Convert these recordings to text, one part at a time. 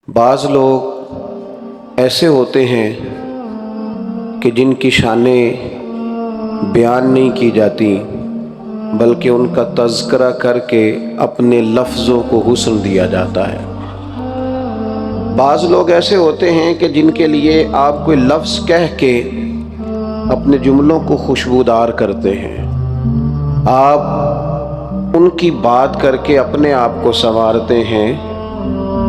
بعض لوگ ایسے ہوتے ہیں کہ جن کی شانیں بیان نہیں کی جاتی بلکہ ان کا تذکرہ کر کے اپنے لفظوں کو حسن دیا جاتا ہے۔ بعض لوگ ایسے ہوتے ہیں کہ جن کے لیے آپ کوئی لفظ کہہ کے اپنے جملوں کو خوشبودار کرتے ہیں، آپ ان کی بات کر کے اپنے آپ کو سنوارتے ہیں،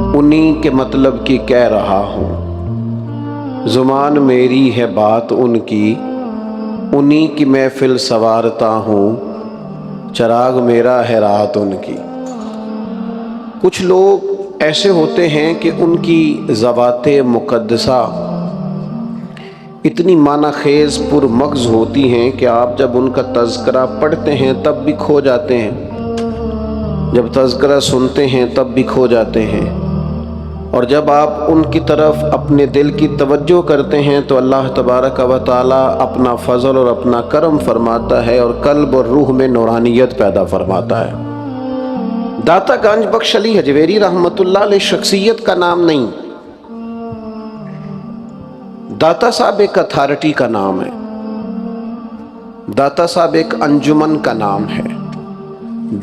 انہی کے مطلب کی کہہ رہا ہوں، زبان میری ہے بات ان کی، انہی کی محفل سنوارتا ہوں، چراغ میرا ہے رات ان کی۔ کچھ لوگ ایسے ہوتے ہیں کہ ان کی ذوات مقدسہ اتنی معنی خیز پر مغز ہوتی ہیں کہ آپ جب ان کا تذکرہ پڑھتے ہیں تب بھی کھو جاتے ہیں، جب تذکرہ سنتے ہیں تب بھی کھو جاتے ہیں، اور جب آپ ان کی طرف اپنے دل کی توجہ کرتے ہیں تو اللہ تبارک و تعالی اپنا فضل اور اپنا کرم فرماتا ہے اور قلب اور روح میں نورانیت پیدا فرماتا ہے۔ داتا گنج بخش علی حجویری رحمۃ اللہ علیہ شخصیت کا نام نہیں، داتا صاحب ایک اتھارٹی کا نام ہے، داتا صاحب ایک انجمن کا نام ہے،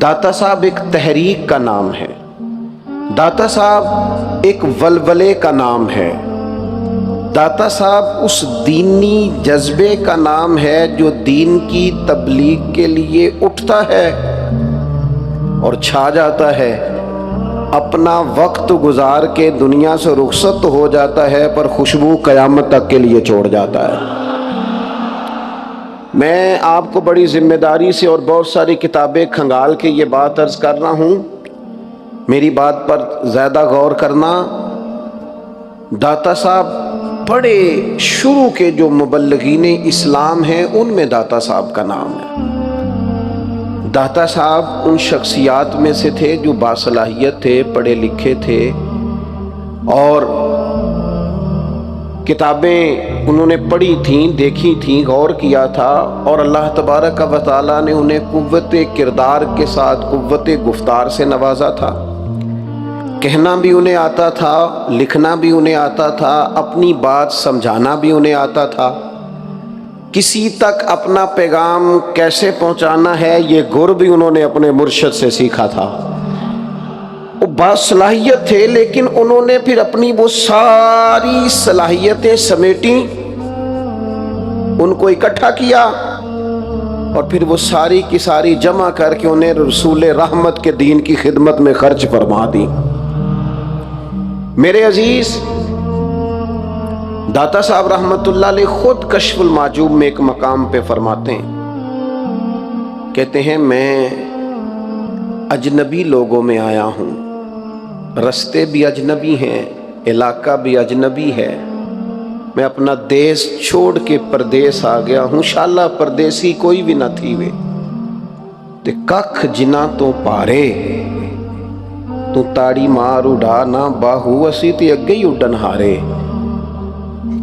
داتا صاحب ایک تحریک کا نام ہے، داتا صاحب ایک ولولے کا نام ہے، داتا صاحب اس دینی جذبے کا نام ہے جو دین کی تبلیغ کے لیے اٹھتا ہے اور چھا جاتا ہے، اپنا وقت گزار کے دنیا سے رخصت ہو جاتا ہے پر خوشبو قیامت تک کے لیے چھوڑ جاتا ہے۔ میں آپ کو بڑی ذمہ داری سے اور بہت ساری کتابیں کھنگال کے یہ بات عرض کر رہا ہوں، میری بات پر زیادہ غور کرنا۔ داتا صاحب بڑے شروع کے جو مبلغین اسلام ہیں ان میں داتا صاحب کا نام ہے۔ داتا صاحب ان شخصیات میں سے تھے جو باصلاحیت تھے، پڑھے لکھے تھے، اور کتابیں انہوں نے پڑھی تھیں، دیکھی تھیں، غور کیا تھا، اور اللہ تبارک و تعالیٰ نے انہیں قوت کردار کے ساتھ قوت گفتار سے نوازا تھا۔ کہنا بھی انہیں آتا تھا، لکھنا بھی انہیں آتا تھا، اپنی بات سمجھانا بھی انہیں آتا تھا، کسی تک اپنا پیغام کیسے پہنچانا ہے یہ گر بھی انہوں نے اپنے مرشد سے سیکھا تھا۔ وہ باصلاحیت تھے لیکن انہوں نے پھر اپنی وہ ساری صلاحیتیں سمیٹیں، ان کو اکٹھا کیا اور پھر وہ ساری کی ساری جمع کر کے انہیں رسول رحمت کے دین کی خدمت میں خرچ فرما دی۔ میرے عزیز، داتا صاحب رحمت اللہ علیہ خود کشف المعجوب میں ایک مقام پہ فرماتے ہیں، کہتے ہیں میں اجنبی لوگوں میں آیا ہوں، رستے بھی اجنبی ہیں، علاقہ بھی اجنبی ہے، میں اپنا دیس چھوڑ کے پردیس آ گیا ہوں، شالا پردیسی کوئی بھی نہ تھی وے تے ککھ جنا تو پارے، تو تاڑی مار اڑا نہ باہو اسی تے اگے ہی اڈن ہارے۔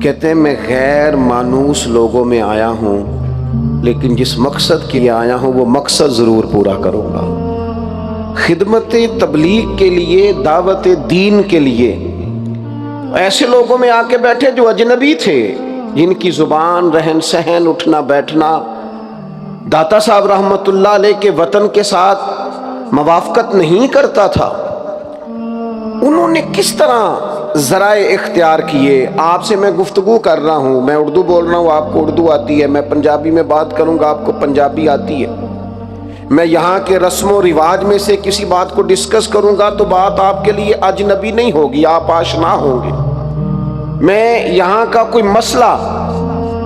کہتے ہیں میں غیر مانوس لوگوں میں آیا ہوں لیکن جس مقصد کے لیے آیا ہوں وہ مقصد ضرور پورا کروں گا، خدمت تبلیغ کے لیے، دعوت دین کے لیے۔ ایسے لوگوں میں آ کے بیٹھے جو اجنبی تھے، جن کی زبان، رہن سہن، اٹھنا بیٹھنا داتا صاحب رحمت اللہ علیہ کے وطن کے ساتھ موافقت نہیں کرتا تھا۔ انہوں نے کس طرح ذرائع اختیار کیے؟ آپ سے میں گفتگو کر رہا ہوں، میں اردو بول رہا ہوں، آپ کو اردو آتی ہے، میں پنجابی میں بات کروں گا، آپ کو پنجابی آتی ہے، میں یہاں کے رسم و رواج میں سے کسی بات کو ڈسکس کروں گا تو بات آپ کے لیے اجنبی نہیں ہوگی، آپ آشنا ہوں گے۔ میں یہاں کا کوئی مسئلہ،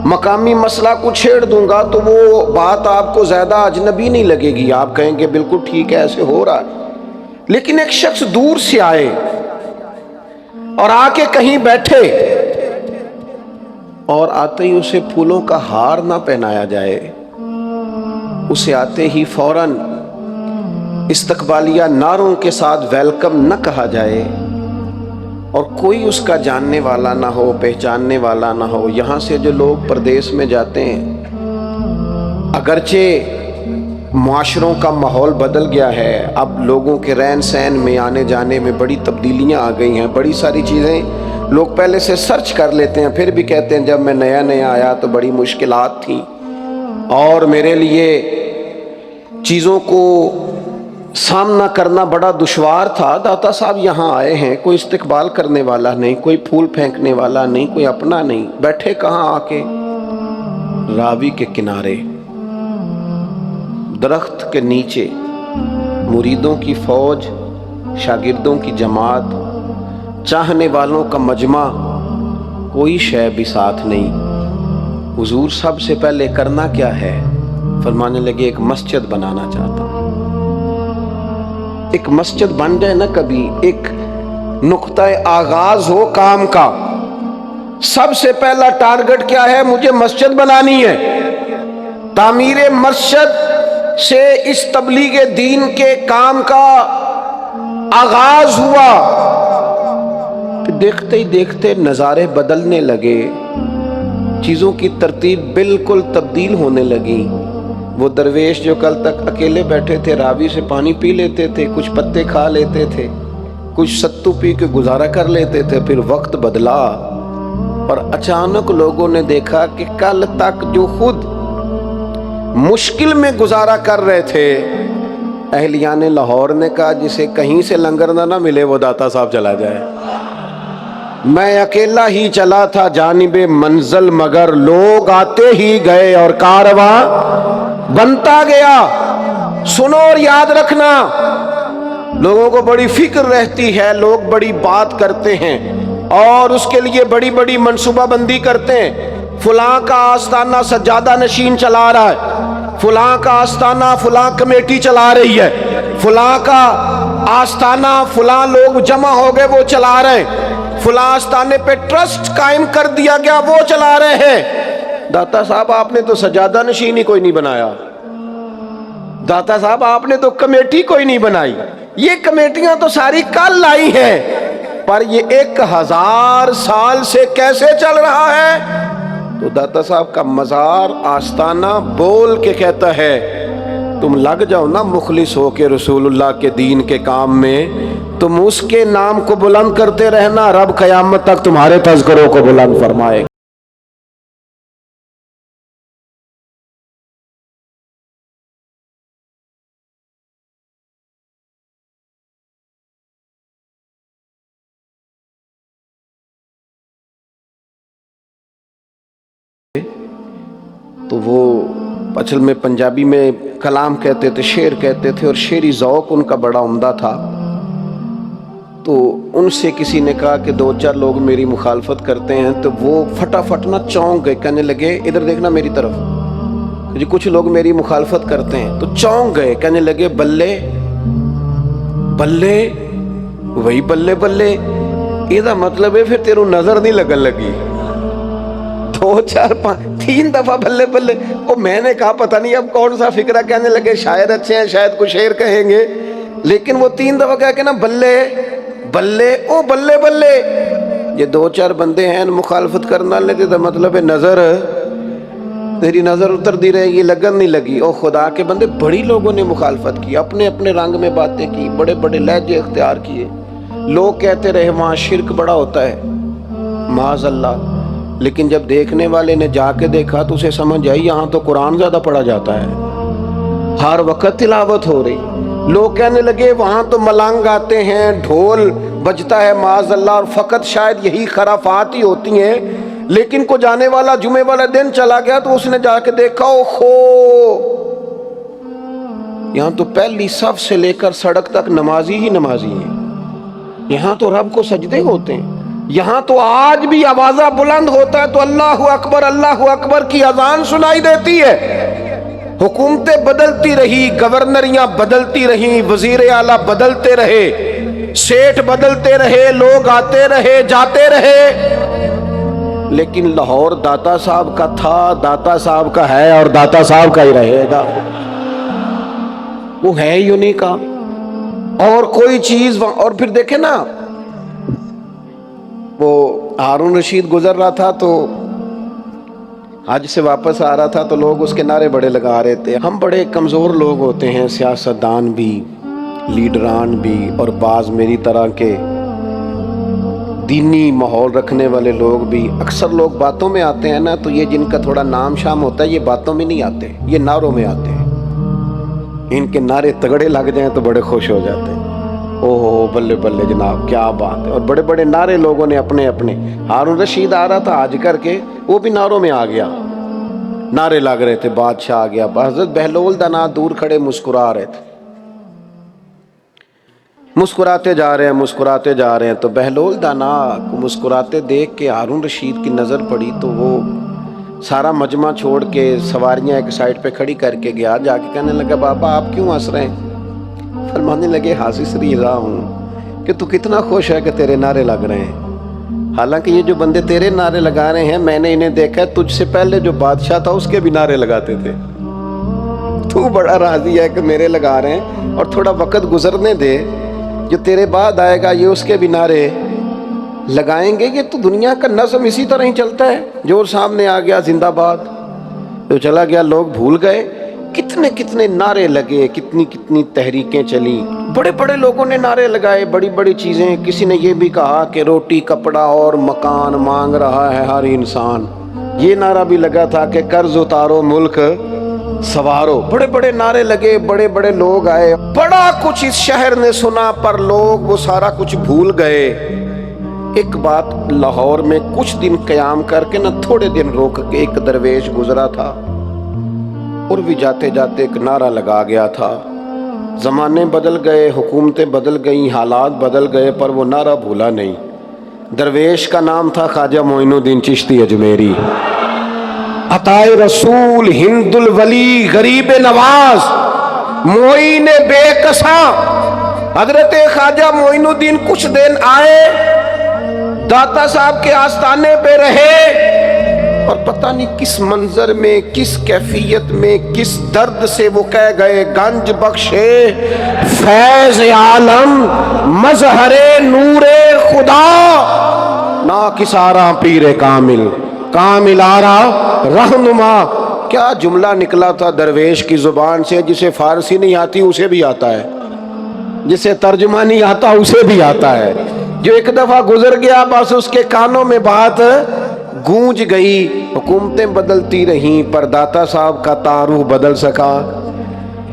مقامی مسئلہ کو چھیڑ دوں گا تو وہ بات آپ کو زیادہ اجنبی نہیں لگے گی، آپ کہیں گے بالکل ٹھیک ہے، ایسے ہو رہا ہے۔ لیکن ایک شخص دور سے آئے اور آ کے کہیں بیٹھے اور آتے ہی اسے پھولوں کا ہار نہ پہنایا جائے، اسے آتے ہی فوراً استقبالیہ نعروں کے ساتھ ویلکم نہ کہا جائے، اور کوئی اس کا جاننے والا نہ ہو، پہچاننے والا نہ ہو۔ یہاں سے جو لوگ پردیس میں جاتے ہیں، اگرچہ معاشروں کا ماحول بدل گیا ہے، اب لوگوں کے رہن سہن میں آنے جانے میں بڑی تبدیلیاں آ گئی ہیں، بڑی ساری چیزیں لوگ پہلے سے سرچ کر لیتے ہیں، پھر بھی کہتے ہیں جب میں نیا نیا آیا تو بڑی مشکلات تھیں اور میرے لیے چیزوں کو سامنا کرنا بڑا دشوار تھا۔ داتا صاحب یہاں آئے ہیں، کوئی استقبال کرنے والا نہیں، کوئی پھول پھینکنے والا نہیں، کوئی اپنا نہیں، بیٹھے کہاں آ کے؟ راوی کے کنارے، درخت کے نیچے، مریدوں کی فوج، شاگردوں کی جماعت، چاہنے والوں کا مجمع، کوئی شے بھی ساتھ نہیں۔ حضور سب سے پہلے کرنا کیا ہے؟ فرمانے لگے ایک مسجد بنانا چاہتا ہوں۔ ایک مسجد بن جائے نا کبھی، ایک نقطہ آغاز ہو کام کا، سب سے پہلا ٹارگٹ کیا ہے؟ مجھے مسجد بنانی ہے۔ تعمیر مسجد سے اس تبلیغ دین کے کام کا آغاز ہوا، پھر دیکھتے ہی دیکھتے نظارے بدلنے لگے، چیزوں کی ترتیب بالکل تبدیل ہونے لگی۔ وہ درویش جو کل تک اکیلے بیٹھے تھے، راوی سے پانی پی لیتے تھے، کچھ پتے کھا لیتے تھے، کچھ ستو پی کے گزارا کر لیتے تھے، پھر وقت بدلا اور اچانک لوگوں نے دیکھا کہ کل تک جو خود مشکل میں گزارا کر رہے تھے، اہلیان لاہور نے کہا جسے کہیں سے لنگر نہ ملے وہ داتا صاحب چلا جائے۔ میں اکیلا ہی چلا تھا جانب منزل، مگر لوگ آتے ہی گئے اور کارواں بنتا گیا۔ سنو اور یاد رکھنا، لوگوں کو بڑی فکر رہتی ہے، لوگ بڑی بات کرتے ہیں اور اس کے لیے بڑی بڑی منصوبہ بندی کرتے ہیں۔ فلاں کا آستانہ سجادہ نشین چلا رہا ہے، فلاں کا آستانہ فلاں کمیٹی چلا رہی ہے، فلاں کا آستانہ فلاں لوگ جمع ہو گئے وہ چلا رہے ہیں، فلاں آستانے پہ ٹرسٹ قائم کر دیا گیا وہ چلا رہے ہیں۔ داتا صاحب آپ نے تو سجادہ نشین ہی کوئی نہیں بنایا، داتا صاحب آپ نے تو کمیٹی کوئی نہیں بنائی، یہ کمیٹیاں تو ساری کل لائی ہیں، پر یہ 1000 سال سے کیسے چل رہا ہے؟ تو داتا صاحب کا مزار آستانہ بول کے کہتا ہے تم لگ جاؤ نا مخلص ہو کے رسول اللہ کے دین کے کام میں، تم اس کے نام کو بلند کرتے رہنا، رب قیامت تک تمہارے تذکروں کو بلند فرمائے۔ تو وہ اصل میں پنجابی میں کلام کہتے تھے، شعر کہتے تھے، اور شعری ذوق ان کا بڑا عمدہ تھا۔ تو ان سے کسی نے کہا کہ 2-4 لوگ میری مخالفت کرتے ہیں، تو وہ فٹافٹ نہ چونک گئے، کہنے لگے ادھر دیکھنا میری طرف، جی کچھ لوگ میری مخالفت کرتے ہیں، تو چونک گئے، کہنے لگے بلے بلے، وہی بلے بلے، یہ مطلب ہے پھر تیروں نظر نہیں لگن لگی۔ 2 4 5 3 دفعہ بلے بلے، اور میں نے کہا پتہ نہیں اب کون سا فکرہ، کہنے لگے شاعر اچھے ہیں شاید کچھ شعر کہیں گے، لیکن وہ 3 دفعہ کہہ کے نا بلے بلے او بلے بلے، یہ 2-4 بندے ہیں مخالفت کرنا لیتے تو مطلب ہے نظر، تیری نظر اتر دی رہے گی، لگن نہیں لگی۔ او خدا کے بندے، بڑی لوگوں نے مخالفت کی، اپنے اپنے رنگ میں باتیں کی، بڑے بڑے لہجے اختیار کیے، لوگ کہتے رہے وہاں شرک بڑا ہوتا ہے معاذ اللہ، لیکن جب دیکھنے والے نے جا کے دیکھا تو اسے سمجھ آئی یہاں تو قرآن زیادہ پڑھا جاتا ہے، ہر وقت تلاوت ہو رہی۔ لوگ کہنے لگے وہاں تو ملنگ آتے ہیں، ڈھول بجتا ہے معاذ اللہ، اور فقط شاید یہی خرافات ہی ہوتی ہیں، لیکن کو جانے والا جمعے والا دن چلا گیا تو اس نے جا کے دیکھا اوہو، یہاں تو پہلی صف سے لے کر سڑک تک نمازی ہی نمازی ہیں، یہاں تو رب کو سجدے ہوتے ہیں، یہاں تو آج بھی آوازہ بلند ہوتا ہے تو اللہ اکبر کی اذان سنائی دیتی ہے۔ حکومتیں بدلتی رہی، گورنریاں بدلتی رہیں، وزیر اعلیٰ بدلتے رہے، سیٹھ بدلتے رہے، لوگ آتے رہے جاتے رہے، لیکن لاہور داتا صاحب کا تھا، داتا صاحب کا ہے اور داتا صاحب کا ہی رہے گا، وہ ہے ہی انہیں کا، اور کوئی چیز۔ اور پھر دیکھیں نا، وہ ہارون رشید گزر رہا تھا تو حج سے واپس آ رہا تھا تو لوگ اس کے نعرے بڑے لگا رہے تھے. ہم بڑے کمزور لوگ ہوتے ہیں، سیاستدان بھی، لیڈران بھی، اور بعض میری طرح کے دینی ماحول رکھنے والے لوگ بھی. اکثر لوگ باتوں میں آتے ہیں نا، تو یہ جن کا تھوڑا نام شام ہوتا ہے یہ باتوں میں نہیں آتے، یہ نعروں میں آتے ہیں. ان کے نعرے تگڑے لگ جائیں تو بڑے خوش ہو جاتے ہیں. اوہ بلے بلے جناب کیا بات ہے. اور بڑے بڑے نعرے لوگوں نے اپنے اپنے. ہارون رشید آ رہا تھا حج کر کے، وہ بھی نعروں میں آ گیا، نعرے لگ رہے تھے، بادشاہ آ گیا. حضرت بہلول دانا دور کھڑے مسکرا رہے تھے، مسکراتے جا رہے ہیں مسکراتے جا رہے ہیں. تو بہلول دانا کو مسکراتے دیکھ کے ہارون رشید کی نظر پڑی تو وہ سارا مجمع چھوڑ کے سواریاں ایک سائڈ پہ کھڑی کر کے گیا. جا کے کہنے لگا بابا آپ کیوں ہنس رہے ہیں؟ فرمانے لگے ہنس رہا ہوں کہ تو کتنا خوش ہے کہ تیرے نعرے لگ رہے ہیں. حالانکہ یہ جو بندے تیرے نعرے لگا رہے ہیں میں نے انہیں دیکھا ہے، تجھ سے پہلے جو بادشاہ تھا اس کے بھی نعرے لگاتے تھے. تو بڑا راضی ہے کہ میرے لگا رہے ہیں، اور تھوڑا وقت گزرنے دے، جو تیرے بعد آئے گا یہ اس کے بھی نعرے لگائیں گے. یہ تو دنیا کا نظم اسی طرح ہی چلتا ہے. جو سامنے آ گیا زندہ باد، جو چلا گیا لوگ بھول گئے. کتنے کتنے نعرے لگے، کتنی کتنی تحریکیں چلی، بڑے بڑے لوگوں نے نعرے لگائے، بڑی بڑی چیزیں. کسی نے یہ بھی کہا کہ روٹی کپڑا اور مکان مانگ رہا ہے ہر انسان. یہ نعرہ بھی لگا تھا کہ قرض اتارو ملک سوارو. بڑے بڑے نعرے لگے، بڑے بڑے لوگ آئے. بڑا کچھ اس شہر نے سنا، پر لوگ وہ سارا کچھ بھول گئے. ایک بات، لاہور میں کچھ دن قیام کر کے نہ تھوڑے دن روک کے ایک درویش گزرا تھا، اور بھی جاتے جاتے ایک نعرہ لگا گیا تھا. زمانے بدل گئے، حکومتیں بدل گئیں، حالات بدل گئے، پر وہ نعرہ بھولا نہیں. درویش کا نام تھا خواجہ معین الدین چشتی اجمیری. عطائے رسول، ہند الولی، غریب نواز، معین بے کساں. حضرت خواجہ معین الدین کچھ دن آئے، داتا صاحب کے آستانے پہ رہے، اور پتہ نہیں کس منظر میں، کس کیفیت میں، کس درد سے وہ کہہ گئے گنج بخشے فیض عالم مظہر نور خدا نا کسارا پیر کامل کامل آرا رہنما. کیا جملہ نکلا تھا درویش کی زبان سے. جسے فارسی نہیں آتی اسے بھی آتا ہے، جسے ترجمہ نہیں آتا اسے بھی آتا ہے. جو ایک دفعہ گزر گیا بس اس کے کانوں میں بات گونج گئی. حکومتیں بدلتی رہیں پر داتا صاحب کا تعارف بدل سکا.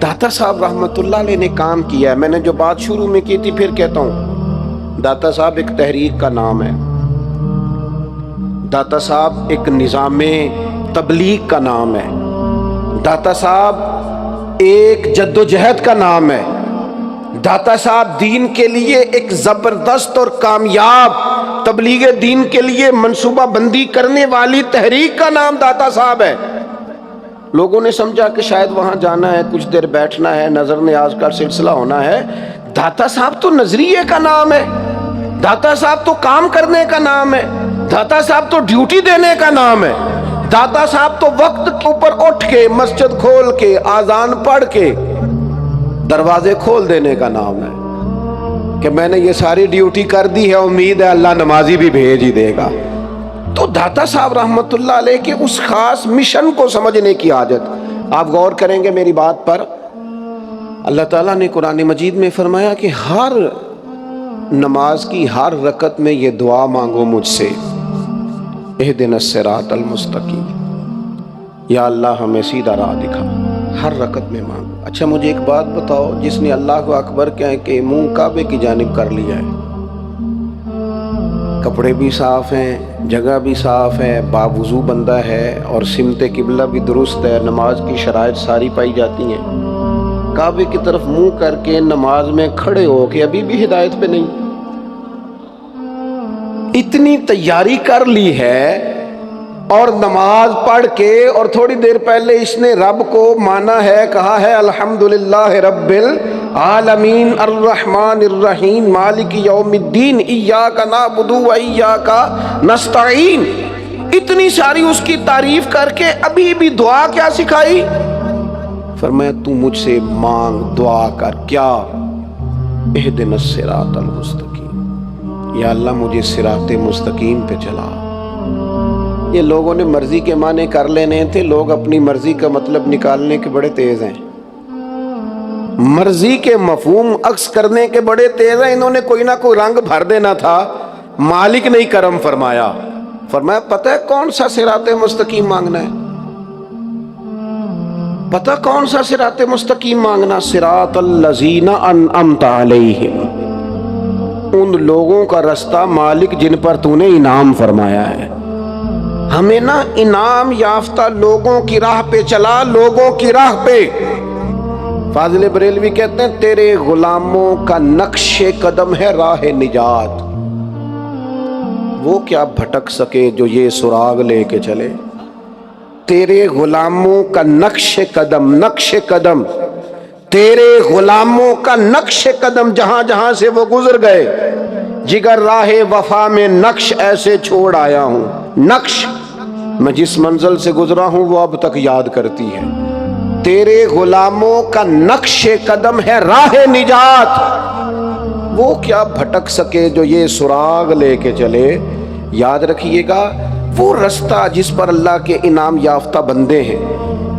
داتا صاحب رحمت اللہ علیہ نے کام کیا ہے. میں نے جو بات شروع میں کی تھی پھر کہتا ہوں، داتا صاحب ایک تحریک کا نام ہے، داتا صاحب ایک نظام تبلیغ کا نام ہے، داتا صاحب ایک جد و جہد کا نام ہے. داتا صاحب دین کے لیے ایک زبردست اور کامیاب تبلیغ دین کے لیے منصوبہ بندی کرنے والی تحریک کا نام داتا صاحب ہے. لوگوں نے سمجھا کہ شاید وہاں جانا ہے، کچھ دیر بیٹھنا ہے، نظر نیاز کا سلسلہ ہونا ہے. داتا صاحب تو نظریے کا نام ہے، داتا صاحب تو کام کرنے کا نام ہے، داتا صاحب تو ڈیوٹی دینے کا نام ہے. داتا صاحب تو وقت کے اوپر اٹھ کے مسجد کھول کے آذان پڑھ کے دروازے کھول دینے کا نام ہے کہ میں نے یہ ساری ڈیوٹی کر دی ہے، امید ہے اللہ نمازی بھی بھیج ہی دے گا. تو داتا صاحب رحمت اللہ علیہ کے اس خاص مشن کو سمجھنے کی حاجت. آپ غور کریں گے میری بات پر، اللہ تعالیٰ نے قرآن مجید میں فرمایا کہ ہر نماز کی ہر رکعت میں یہ دعا مانگو مجھ سے، اہدنا الصراط المستقیم، یا اللہ ہمیں سیدھا راہ دکھا. ہر رکعت میں مانگو. اچھا مجھے ایک بات بتاؤ، جس نے اللہ اکبر کہہ کے منہ کعبے کی جانب کر لیا ہے، کپڑے بھی صاف ہیں، جگہ بھی صاف ہے، باوضو بندہ ہے، اور سمت قبلہ بھی درست ہے، نماز کی شرائط ساری پائی جاتی ہیں، کعبے کی طرف منہ کر کے نماز میں کھڑے ہو کے ابھی بھی ہدایت پہ نہیں. اتنی تیاری کر لی ہے، اور نماز پڑھ کے، اور تھوڑی دیر پہلے اس نے رب کو مانا ہے، کہا ہے الحمدللہ رب العالمین الرحمن الرحیم مالک یوم الدین ایاک نعبد و ایاک نستعین. اتنی ساری اس کی تعریف کر کے ابھی بھی دعا کیا سکھائی؟ فرمایا تو مجھ سے مانگ، دعا کر. کیا؟ اہدنا الصراط المستقیم، یا اللہ مجھے صراط مستقیم پہ چلا، یہ لوگوں نے مرضی کے معنی کر لینے تھے، لوگ اپنی مرضی کا مطلب نکالنے کے بڑے تیز ہیں، مرضی کے مفہوم عکس کرنے کے بڑے تیز ہیں۔ انہوں نے کوئی نہ کوئی رنگ بھر دینا تھا، مالک نے کرم فرمایا، فرمایا پتہ ہے کون سا صراط مستقیم مانگنا ہے؟ پتہ کون سا صراط مستقیم مانگنا؟ صراط الذین انعمت علیہم، ان لوگوں کا رستہ مالک جن پر تو نے انعام فرمایا ہے۔ ہمیں نا انعام یافتہ لوگوں کی راہ پہ چلا، لوگوں کی راہ پہ۔ فاضل بریلوی کہتے ہیں تیرے غلاموں کا نقش قدم ہے راہ نجات، وہ کیا بھٹک سکے جو یہ سراغ لے کے چلے۔ تیرے غلاموں کا نقش قدم، نقش قدم، تیرے غلاموں کا نقش قدم، جہاں جہاں سے وہ گزر گئے، جگر راہ وفا میں نقش ایسے چھوڑ آیا ہوں۔ نقش میں جس منزل سے گزرا ہوں وہ اب تک یاد کرتی ہے۔ تیرے غلاموں کا نقش قدم ہے راہ نجات، وہ کیا بھٹک سکے جو یہ سراغ لے کے چلے۔ یاد رکھیے گا وہ رستہ جس پر اللہ کے انعام یافتہ بندے ہیں۔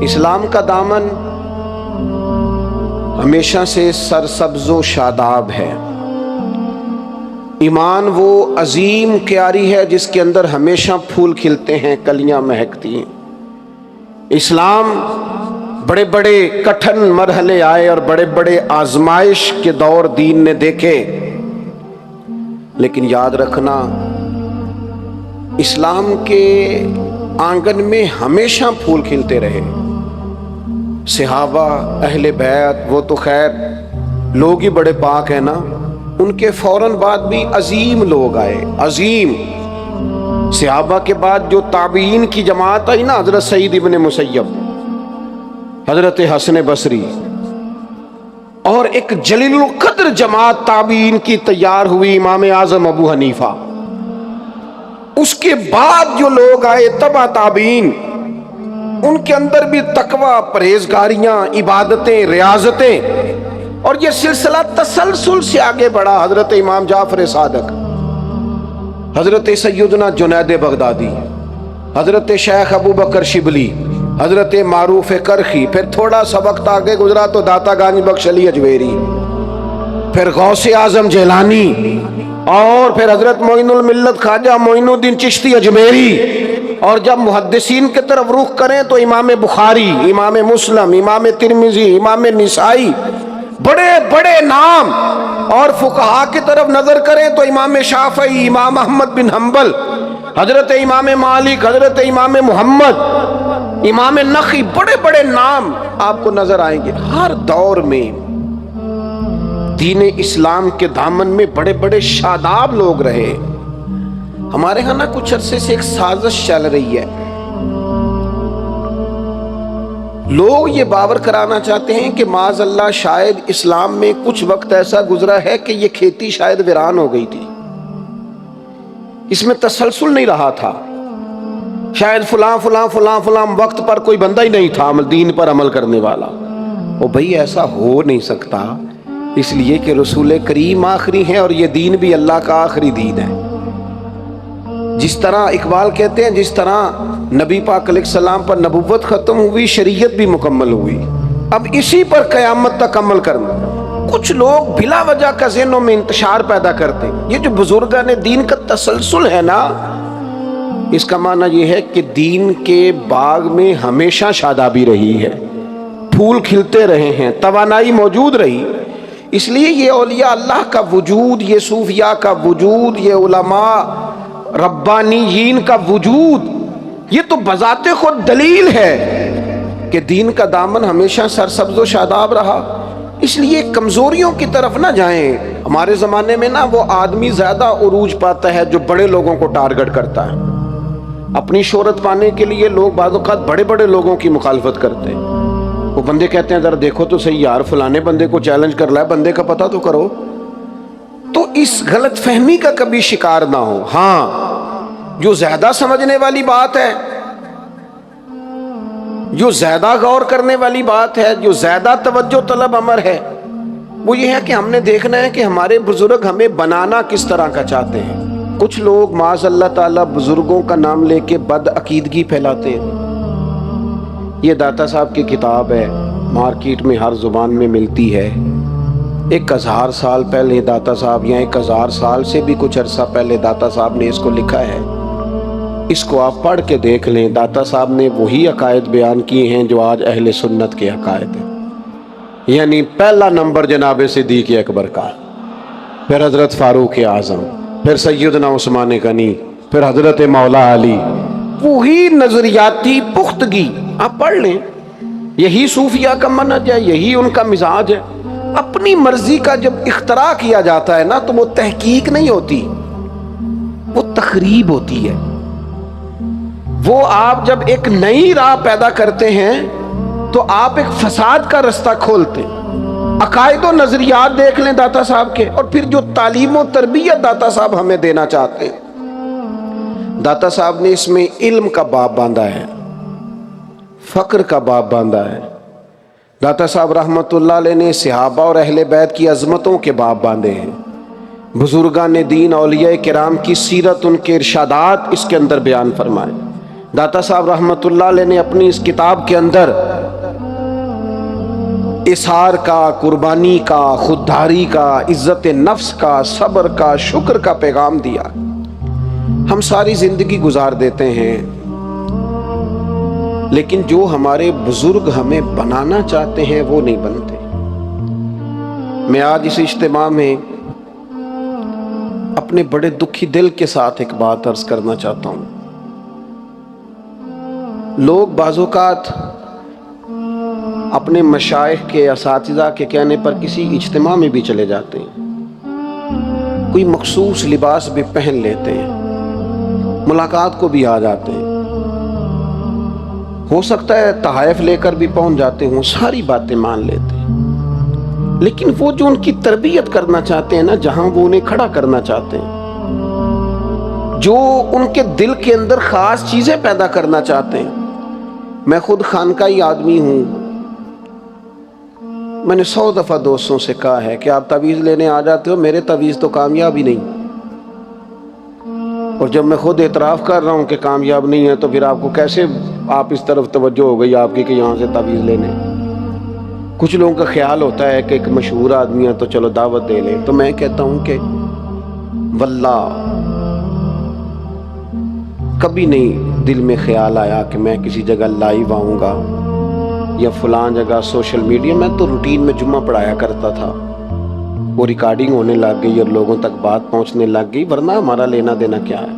اسلام کا دامن ہمیشہ سے سرسبز و شاداب ہے۔ ایمان وہ عظیم کیاری ہے جس کے اندر ہمیشہ پھول کھلتے ہیں، کلیاں مہکتی ہیں۔ اسلام بڑے بڑے کٹھن مرحلے آئے اور بڑے بڑے آزمائش کے دور دین نے دیکھے، لیکن یاد رکھنا اسلام کے آنگن میں ہمیشہ پھول کھلتے رہے۔ صحابہ، اہل بیت، وہ تو خیر لوگ ہی بڑے پاک ہیں نا، ان کے فوراً بعد بھی عظیم لوگ آئے، عظیم۔ صحابہ کے بعد جو تابعین کی جماعت آئی نا، حضرت سعید ابن مسیب، حضرت حسن بصری، اور ایک جلیل القدر جماعت تابعین کی تیار ہوئی، امام اعظم ابو حنیفہ۔ اس کے بعد جو لوگ آئے تبع تابعین، ان کے اندر بھی تقوی، پرہیزگاریاں، عبادتیں، ریاضتیں، اور یہ سلسلہ تسلسل سے آگے بڑھا۔ حضرت امام جعفر صادق، حضرت سیدنا جنید بغدادی، حضرت شیخ ابو بکر شبلی، حضرت معروف کرخی، پھر تھوڑا سا وقت آگے گزرا تو داتا گانج بخش علی اجویری، پھر غوث اعظم جیلانی، اور پھر حضرت معین الملت خواجہ معین الدین چشتی اجمیری۔ اور جب محدثین کی طرف رخ کریں تو امام بخاری، امام مسلم، امام ترمذی، امام نسائی، بڑے بڑے نام۔ اور فقہا کی طرف نظر کریں تو امام شافعی، امام احمد بن حنبل، حضرت امام مالک، حضرت امام محمد، امام نخعی، بڑے بڑے نام آپ کو نظر آئیں گے۔ ہر دور میں دین اسلام کے دامن میں بڑے بڑے شاداب لوگ رہے۔ ہمارے ہاں نا کچھ عرصے سے ایک سازش چل رہی ہے، لوگ یہ باور کرانا چاہتے ہیں کہ معاذ اللہ شاید اسلام میں کچھ وقت ایسا گزرا ہے کہ یہ کھیتی شاید ویران ہو گئی تھی، اس میں تسلسل نہیں رہا تھا، شاید فلاں فلاں فلاں فلاں وقت پر کوئی بندہ ہی نہیں تھا دین پر عمل کرنے والا۔ وہ بھئی ایسا ہو نہیں سکتا، اس لیے کہ رسول کریم آخری ہیں اور یہ دین بھی اللہ کا آخری دین ہے۔ جس طرح اقبال کہتے ہیں جس طرح نبی پاک علیہ السلام پر نبوت ختم ہوئی، شریعت بھی مکمل ہوئی، اب اسی پر قیامت تک عمل کرنا۔ کچھ لوگ بلا وجہ کا ذہنوں میں انتشار پیدا کرتے ہیں۔ یہ جو بزرگان دین کا تسلسل ہے نا، اس کا معنی یہ ہے کہ دین کے باغ میں ہمیشہ شادابی رہی ہے، پھول کھلتے رہے ہیں، توانائی موجود رہی۔ اس لیے یہ اولیاء اللہ کا وجود، یہ صوفیاء کا وجود، یہ علماء ربانیین کا وجود، یہ تو بذات خود دلیل ہے کہ دین کا دامن ہمیشہ سرسبز و شاداب رہا۔ اس لیے کمزوریوں کی طرف نہ جائیں۔ ہمارے زمانے میں نا وہ آدمی زیادہ عروج پاتا ہے جو بڑے لوگوں کو ٹارگٹ کرتا ہے۔ اپنی شہرت پانے کے لیے لوگ بعض اوقات بڑے بڑے لوگوں کی مخالفت کرتے ہیں۔ وہ بندے کہتے ہیں ذرا دیکھو تو صحیح یار، فلانے بندے کو چیلنج کر رہا ہے، بندے کا پتہ تو کرو۔ تو اس غلط فہمی کا کبھی شکار نہ ہو۔ ہاں، جو زیادہ سمجھنے والی بات ہے، جو زیادہ غور کرنے والی بات ہے، جو زیادہ توجہ طلب امر ہے، وہ یہ ہے کہ ہم نے دیکھنا ہے کہ ہمارے بزرگ ہمیں بنانا کس طرح کا چاہتے ہیں۔ کچھ لوگ معاذ اللہ تعالیٰ بزرگوں کا نام لے کے بد عقیدگی پھیلاتے ہیں. یہ داتا صاحب کی کتاب ہے، مارکیٹ میں ہر زبان میں ملتی ہے. 1000 سال پہلے داتا صاحب، یا 1000 سال سے بھی کچھ عرصہ پہلے داتا صاحب نے اس کو لکھا ہے. اس کو آپ پڑھ کے دیکھ لیں. داتا صاحب نے وہی عقائد بیان کیے ہیں جو آج اہل سنت کے عقائد ہیں. یعنی پہلا نمبر جناب صدیق اکبر کا، پھر حضرت فاروق اعظم، پھر سیدنا عثمان غنی، پھر حضرت مولا علی. وہی نظریاتی پختگی آپ پڑھ لیں. یہی صوفیہ کا منہج ہے، یہی ان کا مزاج ہے. اپنی مرضی کا جب اختراع کیا جاتا ہے نا تو وہ تحقیق نہیں ہوتی، وہ تخریب ہوتی ہے. وہ آپ جب ایک نئی راہ پیدا کرتے ہیں تو آپ ایک فساد کا رستہ کھولتے ہیں. عقائد و نظریات دیکھ لیں داتا صاحب کے، اور پھر جو تعلیم و تربیت داتا صاحب ہمیں دینا چاہتے ہیں. داتا صاحب نے اس میں علم کا باب باندھا ہے، فقر کا باب باندھا ہے. داتا صاحب رحمت اللہ علیہ نے صحابہ اور اہل بیت کی عظمتوں کے باب باندھے ہیں. بزرگان دین اولیاء کرام کی سیرت، ان کے ارشادات اس کے اندر بیان فرمائے. داتا صاحب رحمت اللہ علیہ نے اپنی اس کتاب کے اندر اظہار کا، قربانی کا، خودداری کا، عزت نفس کا، صبر کا، شکر کا پیغام دیا. ہم ساری زندگی گزار دیتے ہیں، لیکن جو ہمارے بزرگ ہمیں بنانا چاہتے ہیں وہ نہیں بنتے. میں آج اس اجتماع میں اپنے بڑے دکھی دل کے ساتھ ایک بات عرض کرنا چاہتا ہوں. لوگ بعض اوقات اپنے مشائخ کے، اساتذہ کے کہنے پر کسی اجتماع میں بھی چلے جاتے ہیں، کوئی مخصوص لباس بھی پہن لیتے ہیں، ملاقات کو بھی آ جاتے ہیں، ہو سکتا ہے تحائف لے کر بھی پہنچ جاتے ہوں، ساری باتیں مان لیتے ہیں. لیکن وہ جو ان کی تربیت کرنا چاہتے ہیں نا، جہاں وہ انہیں کھڑا کرنا چاہتے ہیں، جو ان کے دل کے اندر خاص چیزیں پیدا کرنا چاہتے ہیں. میں خود خانقاہی آدمی ہوں. میں نے 100 دفعہ دوستوں سے کہا ہے کہ آپ تعویذ لینے آ جاتے ہو، میرے تعویذ تو کامیاب ہی نہیں. اور جب میں خود اعتراف کر رہا ہوں کہ کامیاب نہیں ہے تو پھر آپ کو کیسے آپ اس طرف توجہ ہو گئی آپ کی کہ یہاں سے تعویذ لینے. کچھ لوگوں کا خیال ہوتا ہے کہ ایک مشہور آدمی ہے تو چلو دعوت دے لیں. تو میں کہتا ہوں کہ واللہ کبھی نہیں دل میں خیال آیا کہ میں کسی جگہ لائیو آؤں گا یا فلاں جگہ سوشل میڈیا. میں تو روٹین میں جمعہ پڑھایا کرتا تھا، وہ ریکارڈنگ ہونے لگ گئی اور لوگوں تک بات پہنچنے لگ گئی. ورنہ ہمارا لینا دینا کیا ہے؟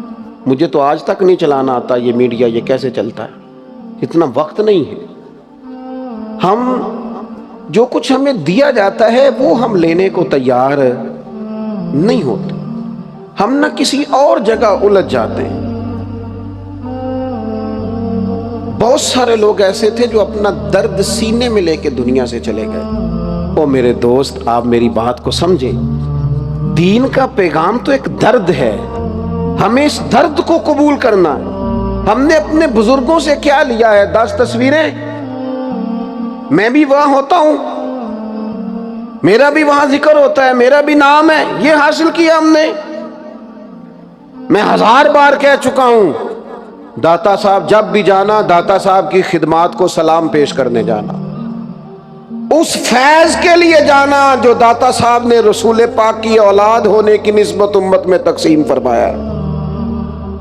مجھے تو آج تک نہیں چلانا آتا یہ میڈیا، یہ کیسے چلتا ہے، اتنا وقت نہیں ہے. ہم جو کچھ ہمیں دیا جاتا ہے وہ ہم لینے کو تیار نہیں ہوتے. ہم نہ کسی اور جگہ الجھ جاتے ہیں. بہت سارے لوگ ایسے تھے جو اپنا درد سینے میں لے کے دنیا سے چلے گئے. او میرے دوست، آپ میری بات کو سمجھیں. دین کا پیغام تو ایک درد ہے، ہمیں اس درد کو قبول کرنا ہے. ہم نے اپنے بزرگوں سے کیا لیا ہے؟ 10 تصویریں. میں بھی وہاں ہوتا ہوں، میرا بھی وہاں ذکر ہوتا ہے، میرا بھی نام ہے. یہ حاصل کیا ہم نے. میں 1000 بار کہہ چکا ہوں، داتا صاحب جب بھی جانا، داتا صاحب کی خدمات کو سلام پیش کرنے جانا، اس فیض کے لیے جانا جو داتا صاحب نے رسول پاک کی اولاد ہونے کی نسبت امت میں تقسیم فرمایا.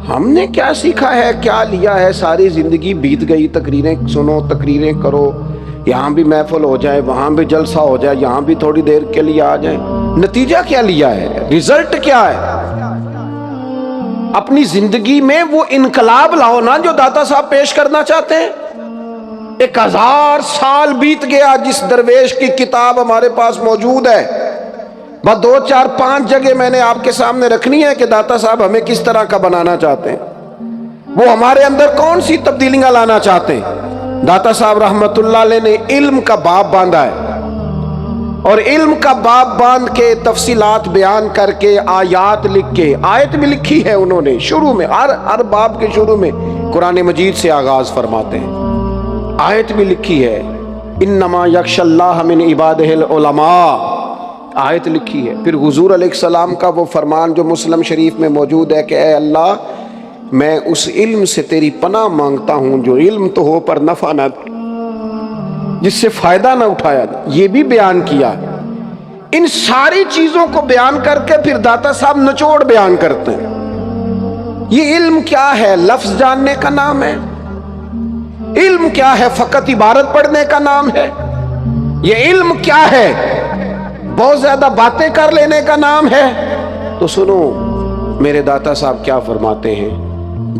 ہم نے کیا سیکھا ہے، کیا لیا ہے؟ ساری زندگی بیت گئی، تقریریں سنو، تقریریں کرو، یہاں بھی محفل ہو جائے، وہاں بھی جلسہ ہو جائے، یہاں بھی تھوڑی دیر کے لیے آ جائیں. نتیجہ کیا لیا ہے؟ رزلٹ کیا ہے؟ اپنی زندگی میں وہ انقلاب لاؤ نا جو داتا صاحب پیش کرنا چاہتے ہیں. 1000 سال بیت گیا، جس درویش کی کتاب ہمارے پاس موجود ہے، بس 2 4 5 جگہ میں نے آپ کے سامنے رکھنی ہے کہ داتا صاحب ہمیں کس طرح کا بنانا چاہتے ہیں، وہ ہمارے اندر کون سی تبدیلیاں لانا چاہتے ہیں. داتا صاحب رحمت اللہ علیہ نے علم کا باب باندھا ہے، اور علم کا باب باندھ کے تفصیلات بیان کر کے آیات لکھ کے، آیت بھی لکھی ہے انہوں نے شروع میں، ہر باب کے شروع میں قرآن مجید سے آغاز فرماتے ہیں. آیت بھی لکھی ہے، انما یخشی اللہ من عبادہ العلماء. آیت لکھی ہے۔ پھر حضور علیہ السلام کا وہ فرمان جو مسلم شریف میں موجود ہے کہ اے اللہ میں اس علم سے تیری پناہ مانگتا ہوں جو علم تو ہو پر نفع نہ، جس سے فائدہ نہ اٹھایا جائے، یہ بھی بیان کیا۔ ان ساری چیزوں کو بیان کر کے پھر داتا صاحب نچوڑ بیان کرتے ہیں۔ یہ علم کیا ہے؟ لفظ جاننے کا نام ہے؟ علم کیا ہے؟ فقط عبارت پڑھنے کا نام ہے؟ یہ علم کیا ہے؟ بہت زیادہ باتیں کر لینے کا نام ہے؟ تو سنو میرے داتا صاحب کیا فرماتے ہیں۔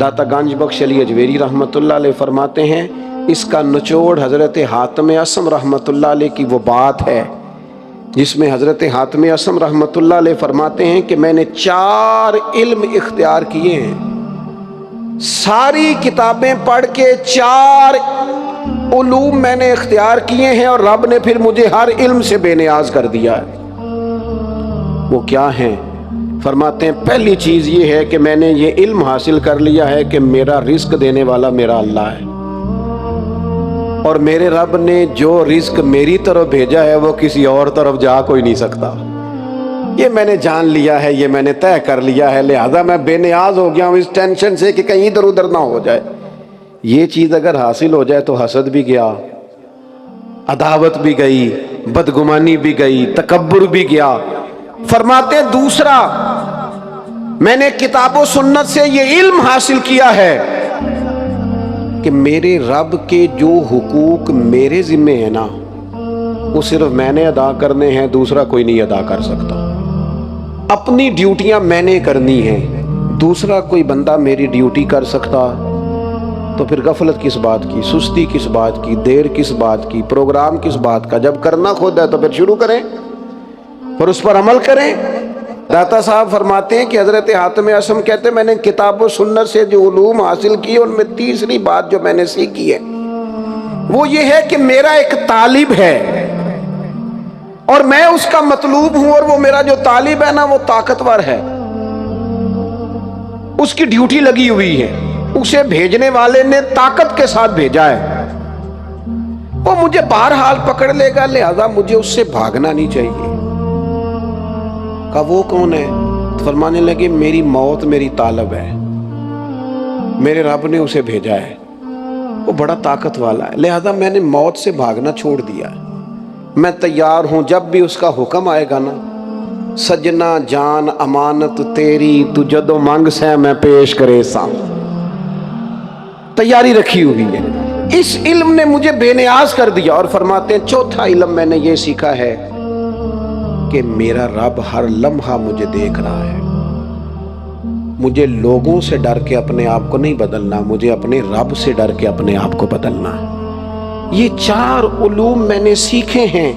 داتا گنج بخش علی اجویری رحمت اللہ علیہ فرماتے ہیں، اس کا نچوڑ حضرت حاتم اعصم رحمت اللہ علیہ کی وہ بات ہے جس میں حضرت حاتم اعصم رحمت اللہ علیہ فرماتے ہیں کہ میں نے 4 علم اختیار کیے ہیں، ساری کتابیں پڑھ کے 4 علوم میں نے اختیار کیے ہیں، اور رب نے پھر مجھے ہر علم سے بے نیاز کر دیا ہے۔ وہ کیا ہیں؟ فرماتے ہیں پہلی چیز یہ ہے کہ میں نے یہ علم حاصل کر لیا ہے کہ میرا رزق دینے والا میرا اللہ ہے، اور میرے رب نے جو رزق میری طرف بھیجا ہے وہ کسی اور طرف جا کوئی نہیں سکتا۔ یہ میں نے جان لیا ہے، یہ میں نے طے کر لیا ہے، لہذا میں بے نیاز ہو گیا ہوں اس ٹینشن سے کہ کہیں ادھر ادھر نہ ہو جائے۔ یہ چیز اگر حاصل ہو جائے تو حسد بھی گیا، عداوت بھی گئی، بدگمانی بھی گئی، تکبر بھی گیا۔ فرماتے دوسرا میں نے کتاب و سنت سے یہ علم حاصل کیا ہے کہ میرے رب کے جو حقوق میرے ذمہ ہیں نا وہ صرف میں نے ادا کرنے ہیں، دوسرا کوئی نہیں ادا کر سکتا۔ اپنی ڈیوٹیاں میں نے کرنی ہیں، دوسرا کوئی بندہ میری ڈیوٹی کر سکتا تو پھر غفلت کس بات کی، سستی کس بات کی، دیر کس بات کی، پروگرام کس بات کا؟ جب کرنا خود ہے تو پھر شروع کریں اور اس پر عمل کریں۔ داتا صاحب فرماتے ہیں کہ حضرت حاتم اعصم کہتے ہیں میں نے کتاب و سنت سے جو علوم حاصل کیے ان میں تیسری بات جو میں نے سیکھی ہے وہ یہ ہے کہ میرا ایک طالب ہے اور میں اس کا مطلوب ہوں، اور وہ میرا جو طالب ہے نا وہ طاقتور ہے، اس کی ڈیوٹی لگی ہوئی ہے، اسے بھیجنے والے نے طاقت کے ساتھ بھیجا ہے، وہ مجھے بہرحال پکڑ لے گا، لہذا مجھے اس سے بھاگنا نہیں چاہیے۔ کہا وہ کون ہے؟ فرمانے لگے میری موت میری طالب ہے، میرے رب نے اسے بھیجا ہے، وہ بڑا طاقت والا ہے، لہذا میں نے موت سے بھاگنا چھوڑ دیا ہے، میں تیار ہوں جب بھی اس کا حکم آئے گا نا، سجنا جان امانت تیری تو جدو منگ سے میں پیش کرے سام، تیاری رکھی ہوئی ہے۔ اس علم نے مجھے بے نیاز کر دیا۔ اور فرماتے ہیں چوتھا علم میں نے یہ سیکھا ہے کہ میرا رب ہر لمحہ مجھے دیکھ رہا ہے، مجھے لوگوں سے ڈر کے اپنے آپ کو نہیں بدلنا، مجھے اپنے رب سے ڈر کے اپنے آپ کو بدلنا ہے۔ یہ 4 علوم میں نے سیکھے ہیں،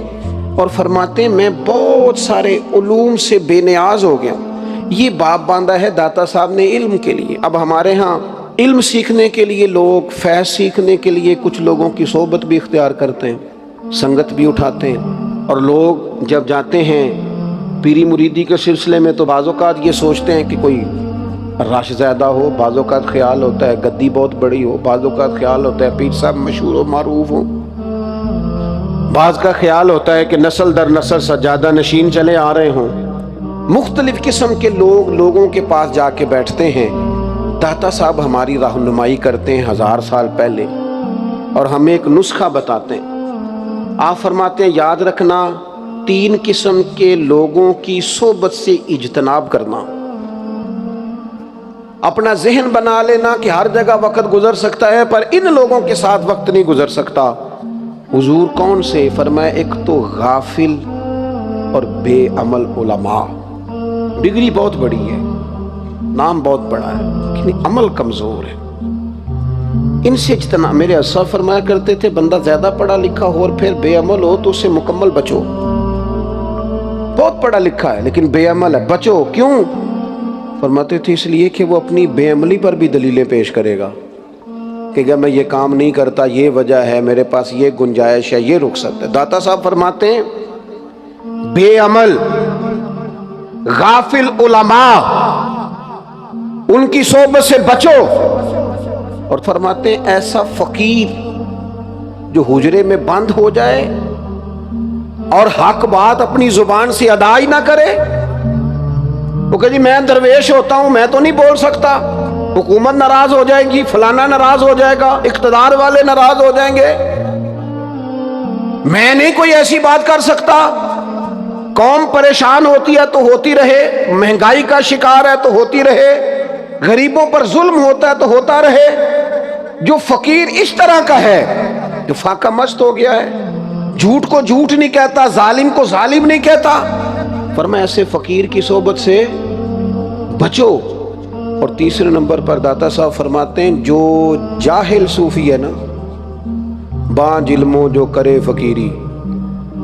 اور فرماتے ہیں میں بہت سارے علوم سے بے نیاز ہو گیا۔ یہ باب باندھا ہے داتا صاحب نے علم کے لیے۔ اب ہمارے ہاں علم سیکھنے کے لیے لوگ، فیض سیکھنے کے لیے کچھ لوگوں کی صحبت بھی اختیار کرتے ہیں، سنگت بھی اٹھاتے ہیں، اور لوگ جب جاتے ہیں پیری مریدی کے سلسلے میں تو بعض اوقات یہ سوچتے ہیں کہ کوئی رش زیادہ ہو، بعض اوقات خیال ہوتا ہے گدی بہت بڑی ہو، بعض اوقات خیال ہوتا ہے پیر صاحب مشہور و معروف ہو، بعض کا خیال ہوتا ہے کہ نسل در نسل سجادہ نشین چلے آ رہے ہوں۔ مختلف قسم کے لوگ لوگوں کے پاس جا کے بیٹھتے ہیں۔ داتا صاحب ہماری رہنمائی کرتے ہیں 1000 سال پہلے، اور ہمیں ایک نسخہ بتاتے ہیں۔ آپ فرماتے ہیں یاد رکھنا 3 قسم کے لوگوں کی صحبت سے اجتناب کرنا۔ اپنا ذہن بنا لینا کہ ہر جگہ وقت گزر سکتا ہے پر ان لوگوں کے ساتھ وقت نہیں گزر سکتا۔ حضور کون سے؟ فرمایا ایک تو غافل اور بے عمل علماء، ڈگری بہت بڑی ہے، نام بہت بڑا ہے لیکن عمل کمزور ہے، ان سے اجتناب۔ میرے اسلاف فرمایا کرتے تھے بندہ زیادہ پڑھا لکھا ہو اور پھر بے عمل ہو تو اس سے مکمل بچو۔ بہت پڑھا لکھا ہے لیکن بے عمل ہے، بچو۔ کیوں؟ فرماتے تھے اس لیے کہ وہ اپنی بے عملی پر بھی دلیلیں پیش کرے گا کہ اگر میں یہ کام نہیں کرتا یہ وجہ ہے، میرے پاس یہ گنجائش ہے، یہ رخصت ہے۔ داتا صاحب فرماتے ہیں بے عمل غافل علماء ان کی صحبت سے بچو، اور فرماتے ہیں ایسا فقیر جو حجرے میں بند ہو جائے اور حق بات اپنی زبان سے ادا ہی نہ کرے، وہ کہ جی میں درویش ہوتا ہوں، میں تو نہیں بول سکتا، حکومت ناراض ہو جائے گی، فلانا ناراض ہو جائے گا، اقتدار والے ناراض ہو جائیں گے، میں نہیں کوئی ایسی بات کر سکتا، قوم پریشان ہوتی ہے تو ہوتی رہے، مہنگائی کا شکار ہے تو ہوتی رہے، غریبوں پر ظلم ہوتا ہے تو ہوتا رہے۔ جو فقیر اس طرح کا ہے جو فاقہ مست ہو گیا ہے، جھوٹ کو جھوٹ نہیں کہتا، ظالم کو ظالم نہیں کہتا، فرمایا ایسے فقیر کی صحبت سے بچو۔ اور تیسرے نمبر پر داتا صاحب فرماتے ہیں جو جاہل صوفی ہے نا، بانج علموں جو کرے فقیری،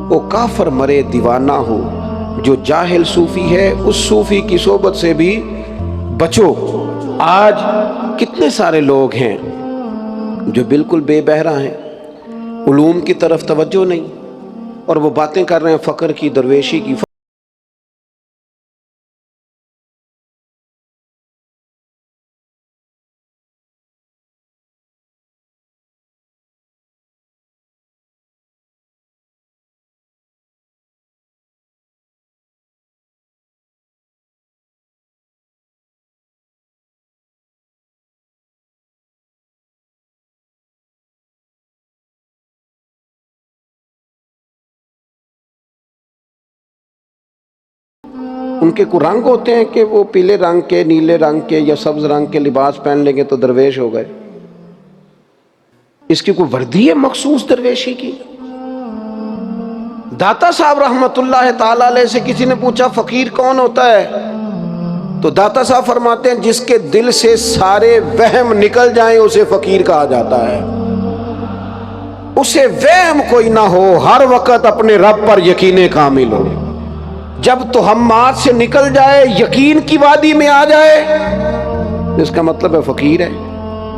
وہ کافر مرے دیوانہ ہو۔ جو جاہل صوفی ہے اس صوفی کی صحبت سے بھی بچو۔ آج کتنے سارے لوگ ہیں جو بالکل بے بہرا ہیں، علوم کی طرف توجہ نہیں، اور وہ باتیں کر رہے ہیں فقر کی، درویشی کی۔ ان کے کو رنگ ہوتے ہیں کہ وہ پیلے رنگ کے، نیلے رنگ کے یا سبز رنگ کے لباس پہن لیں گے تو درویش ہو گئے؟ اس کی کوئی وردی ہے مخصوص درویشی کی؟ داتا صاحب رحمت اللہ تعالی علیہ سے کسی نے پوچھا فقیر کون ہوتا ہے، تو داتا صاحب فرماتے ہیں جس کے دل سے سارے وہم نکل جائیں اسے فقیر کہا جاتا ہے۔ اسے وہم کوئی نہ ہو، ہر وقت اپنے رب پر یقین کامل ہو، جب توہمات سے نکل جائے، یقین کی وادی میں آ جائے، اس کا مطلب ہے فقیر ہے۔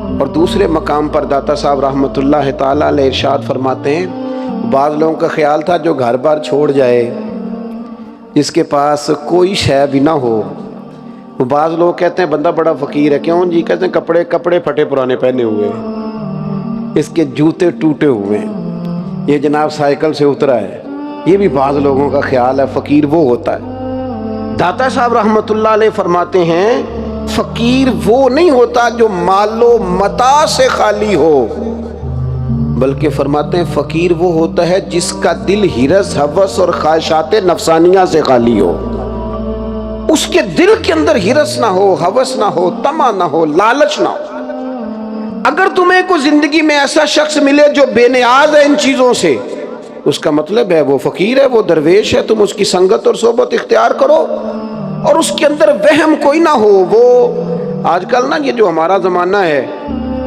اور دوسرے مقام پر داتا صاحب رحمت اللہ تعالی علیہ ارشاد فرماتے ہیں بعض لوگوں کا خیال تھا جو گھر بار چھوڑ جائے، جس کے پاس کوئی شے بھی نہ ہو، وہ بعض لوگ کہتے ہیں بندہ بڑا فقیر ہے۔ کیوں جی؟ کہتے ہیں کپڑے پھٹے پرانے پہنے ہوئے، اس کے جوتے ٹوٹے ہوئے، یہ جناب سائیکل سے اترا ہے۔ یہ بھی بعض لوگوں کا خیال ہے فقیر وہ ہوتا ہے۔ داتا صاحب رحمت اللہ علیہ فرماتے ہیں فقیر وہ نہیں ہوتا جو مال و متاع سے خالی ہو، بلکہ فرماتے ہیں فقیر وہ ہوتا ہے جس کا دل ہرس، ہوس اور خواہشات نفسانیہ سے خالی ہو۔ اس کے دل کے اندر ہرس نہ ہو، ہوس نہ ہو، طمع نہ ہو، لالچ نہ ہو۔ اگر تمہیں کوئی زندگی میں ایسا شخص ملے جو بے نیاز ہے ان چیزوں سے، اس کا مطلب ہے وہ فقیر ہے، وہ درویش ہے، تم اس کی سنگت اور صحبت اختیار کرو، اور اس کے اندر وہم کوئی نہ ہو۔ وہ آج کل نا یہ جو ہمارا زمانہ ہے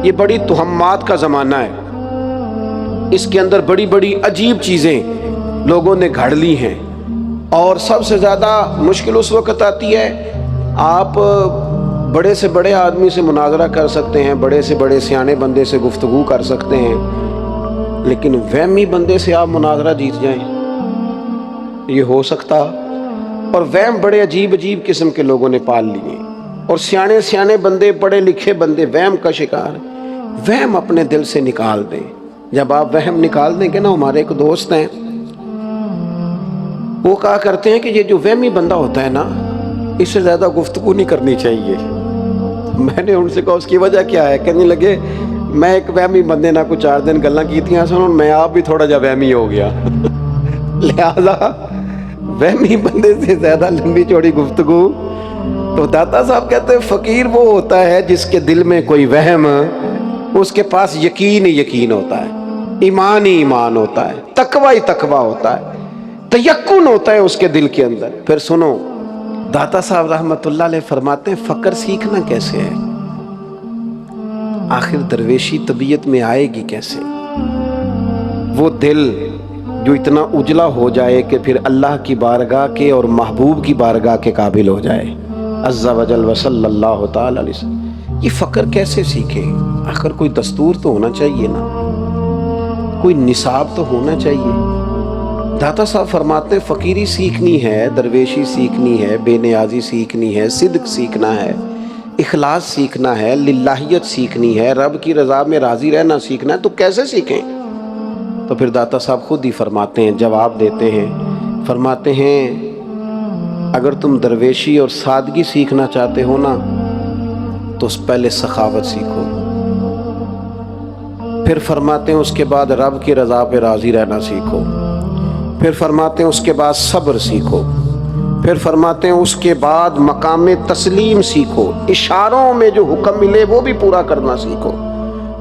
یہ بڑی توہمات کا زمانہ ہے، اس کے اندر بڑی بڑی عجیب چیزیں لوگوں نے گھڑ لی ہیں، اور سب سے زیادہ مشکل اس وقت آتی ہے آپ بڑے سے بڑے آدمی سے مناظرہ کر سکتے ہیں، بڑے سے بڑے سیانے بندے سے گفتگو کر سکتے ہیں، لیکن وہمی بندے سے آپ مناظرہ جیت جائیں، یہ ہو سکتا؟ اور وہم بڑے عجیب عجیب قسم کے لوگوں نے پال لیے، اور سیانے بندے، پڑھے لکھے بندے وہم کا شکار۔ وہم اپنے دل سے نکال دیں۔ جب آپ وہم نکال دیں گے نا، ہمارے ایک دوست ہیں وہ کہا کرتے ہیں کہ یہ جو وہمی بندہ ہوتا ہے نا، اس سے زیادہ گفتگو نہیں کرنی چاہیے۔ میں نے ان سے کہا اس کی وجہ کیا ہے؟ کہنے لگے میں ایک وہمی بندے نہ کچھ 4 دن گلاں کیتیاں سنوں، میں آپ بھی تھوڑا جا وہمی ہو گیا، لہذا وہمی بندے سے زیادہ لمبی چوڑی گفتگو۔ تو داتا صاحب کہتے ہیں فقیر وہ ہوتا ہے جس کے دل میں کوئی وہم، اس کے پاس یقین ہی یقین ہوتا ہے، ایمان ہی ایمان ہوتا ہے، تقوی ہی تقوی ہوتا ہے، تیقن ہوتا ہے اس کے دل کے اندر۔ پھر سنو، داتا صاحب رحمت اللہ علیہ فرماتے ہیں فقر سیکھنا کیسے ہے؟ آخر درویشی طبیعت میں آئے گی کیسے؟ وہ دل جو اتنا اجلا ہو جائے کہ پھر اللہ کی بارگاہ کے اور محبوب کی بارگاہ کے قابل ہو جائے، عز و جل و صلی اللہ تعالی علیہ وسلم۔ یہ فقر کیسے سیکھے؟ آخر کوئی دستور تو ہونا چاہیے نا، کوئی نصاب تو ہونا چاہیے۔ داتا صاحب فرماتے ہیں فقیری سیکھنی ہے، درویشی سیکھنی ہے، بے نیازی سیکھنی ہے، صدق سیکھنا ہے، اخلاص سیکھنا ہے، للہیت سیکھنی ہے، رب کی رضا میں راضی رہنا سیکھنا ہے۔ تو کیسے سیکھیں؟ تو پھر داتا صاحب خود ہی فرماتے ہیں، جواب دیتے ہیں، فرماتے ہیں اگر تم درویشی اور سادگی سیکھنا چاہتے ہو نا تو پہلے سخاوت سیکھو، پھر فرماتے ہیں اس کے بعد رب کی رضا پہ راضی رہنا سیکھو، پھر فرماتے ہیں اس کے بعد صبر سیکھو، پھر فرماتے ہیں اس کے بعد مقام تسلیم سیکھو، اشاروں میں جو حکم ملے وہ بھی پورا کرنا سیکھو،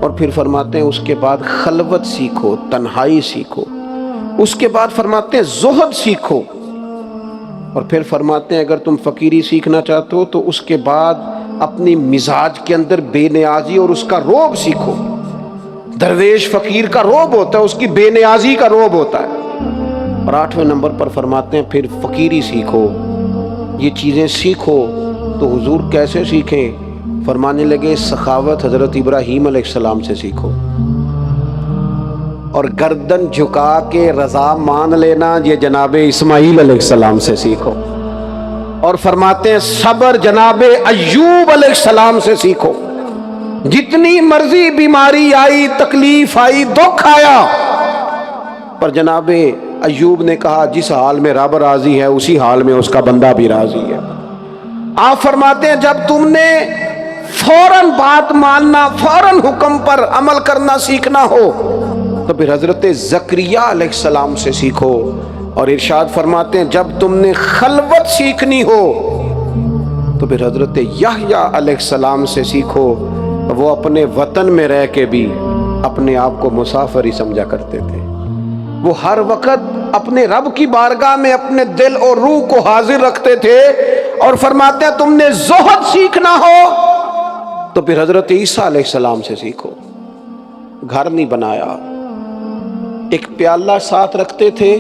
اور پھر فرماتے ہیں اس کے بعد خلوت سیکھو، تنہائی سیکھو، اس کے بعد فرماتے ہیں زہد سیکھو، اور پھر فرماتے ہیں اگر تم فقیری سیکھنا چاہتے ہو تو اس کے بعد اپنی مزاج کے اندر بے نیازی اور اس کا روب سیکھو۔ درویش فقیر کا روب ہوتا ہے، اس کی بے نیازی کا روب ہوتا ہے۔ اور 8ویں نمبر پر فرماتے ہیں پھر فقیری سیکھو، یہ چیزیں سیکھو۔ تو حضور کیسے سیکھیں؟ فرمانے لگے سخاوت حضرت ابراہیم علیہ السلام سے سیکھو، اور گردن جھکا کے رضا مان لینا یہ جناب اسماعیل علیہ السلام سے سیکھو، اور فرماتے ہیں صبر جناب ایوب علیہ السلام سے سیکھو۔ جتنی مرضی بیماری آئی، تکلیف آئی، دکھ آیا، پر جناب ایوب نے کہا جس حال میں رب راضی ہے اسی حال میں اس کا بندہ بھی راضی ہے۔ آپ فرماتے ہیں جب تم نے فوراً بات ماننا، فوراً حکم پر عمل کرنا سیکھنا ہو تو پھر حضرت زکریا علیہ السلام سے سیکھو، اور ارشاد فرماتے ہیں جب تم نے خلوت سیکھنی ہو تو پھر حضرت یحییٰ علیہ السلام سے سیکھو۔ وہ اپنے وطن میں رہ کے بھی اپنے آپ کو مسافر ہی سمجھا کرتے تھے، وہ ہر وقت اپنے رب کی بارگاہ میں اپنے دل اور روح کو حاضر رکھتے تھے، اور فرماتے ہیں تم نے زہد سیکھنا ہو تو پھر حضرت عیسیٰ علیہ السلام سے سیکھو۔ گھر نہیں بنایا، ایک پیالہ ساتھ رکھتے تھے،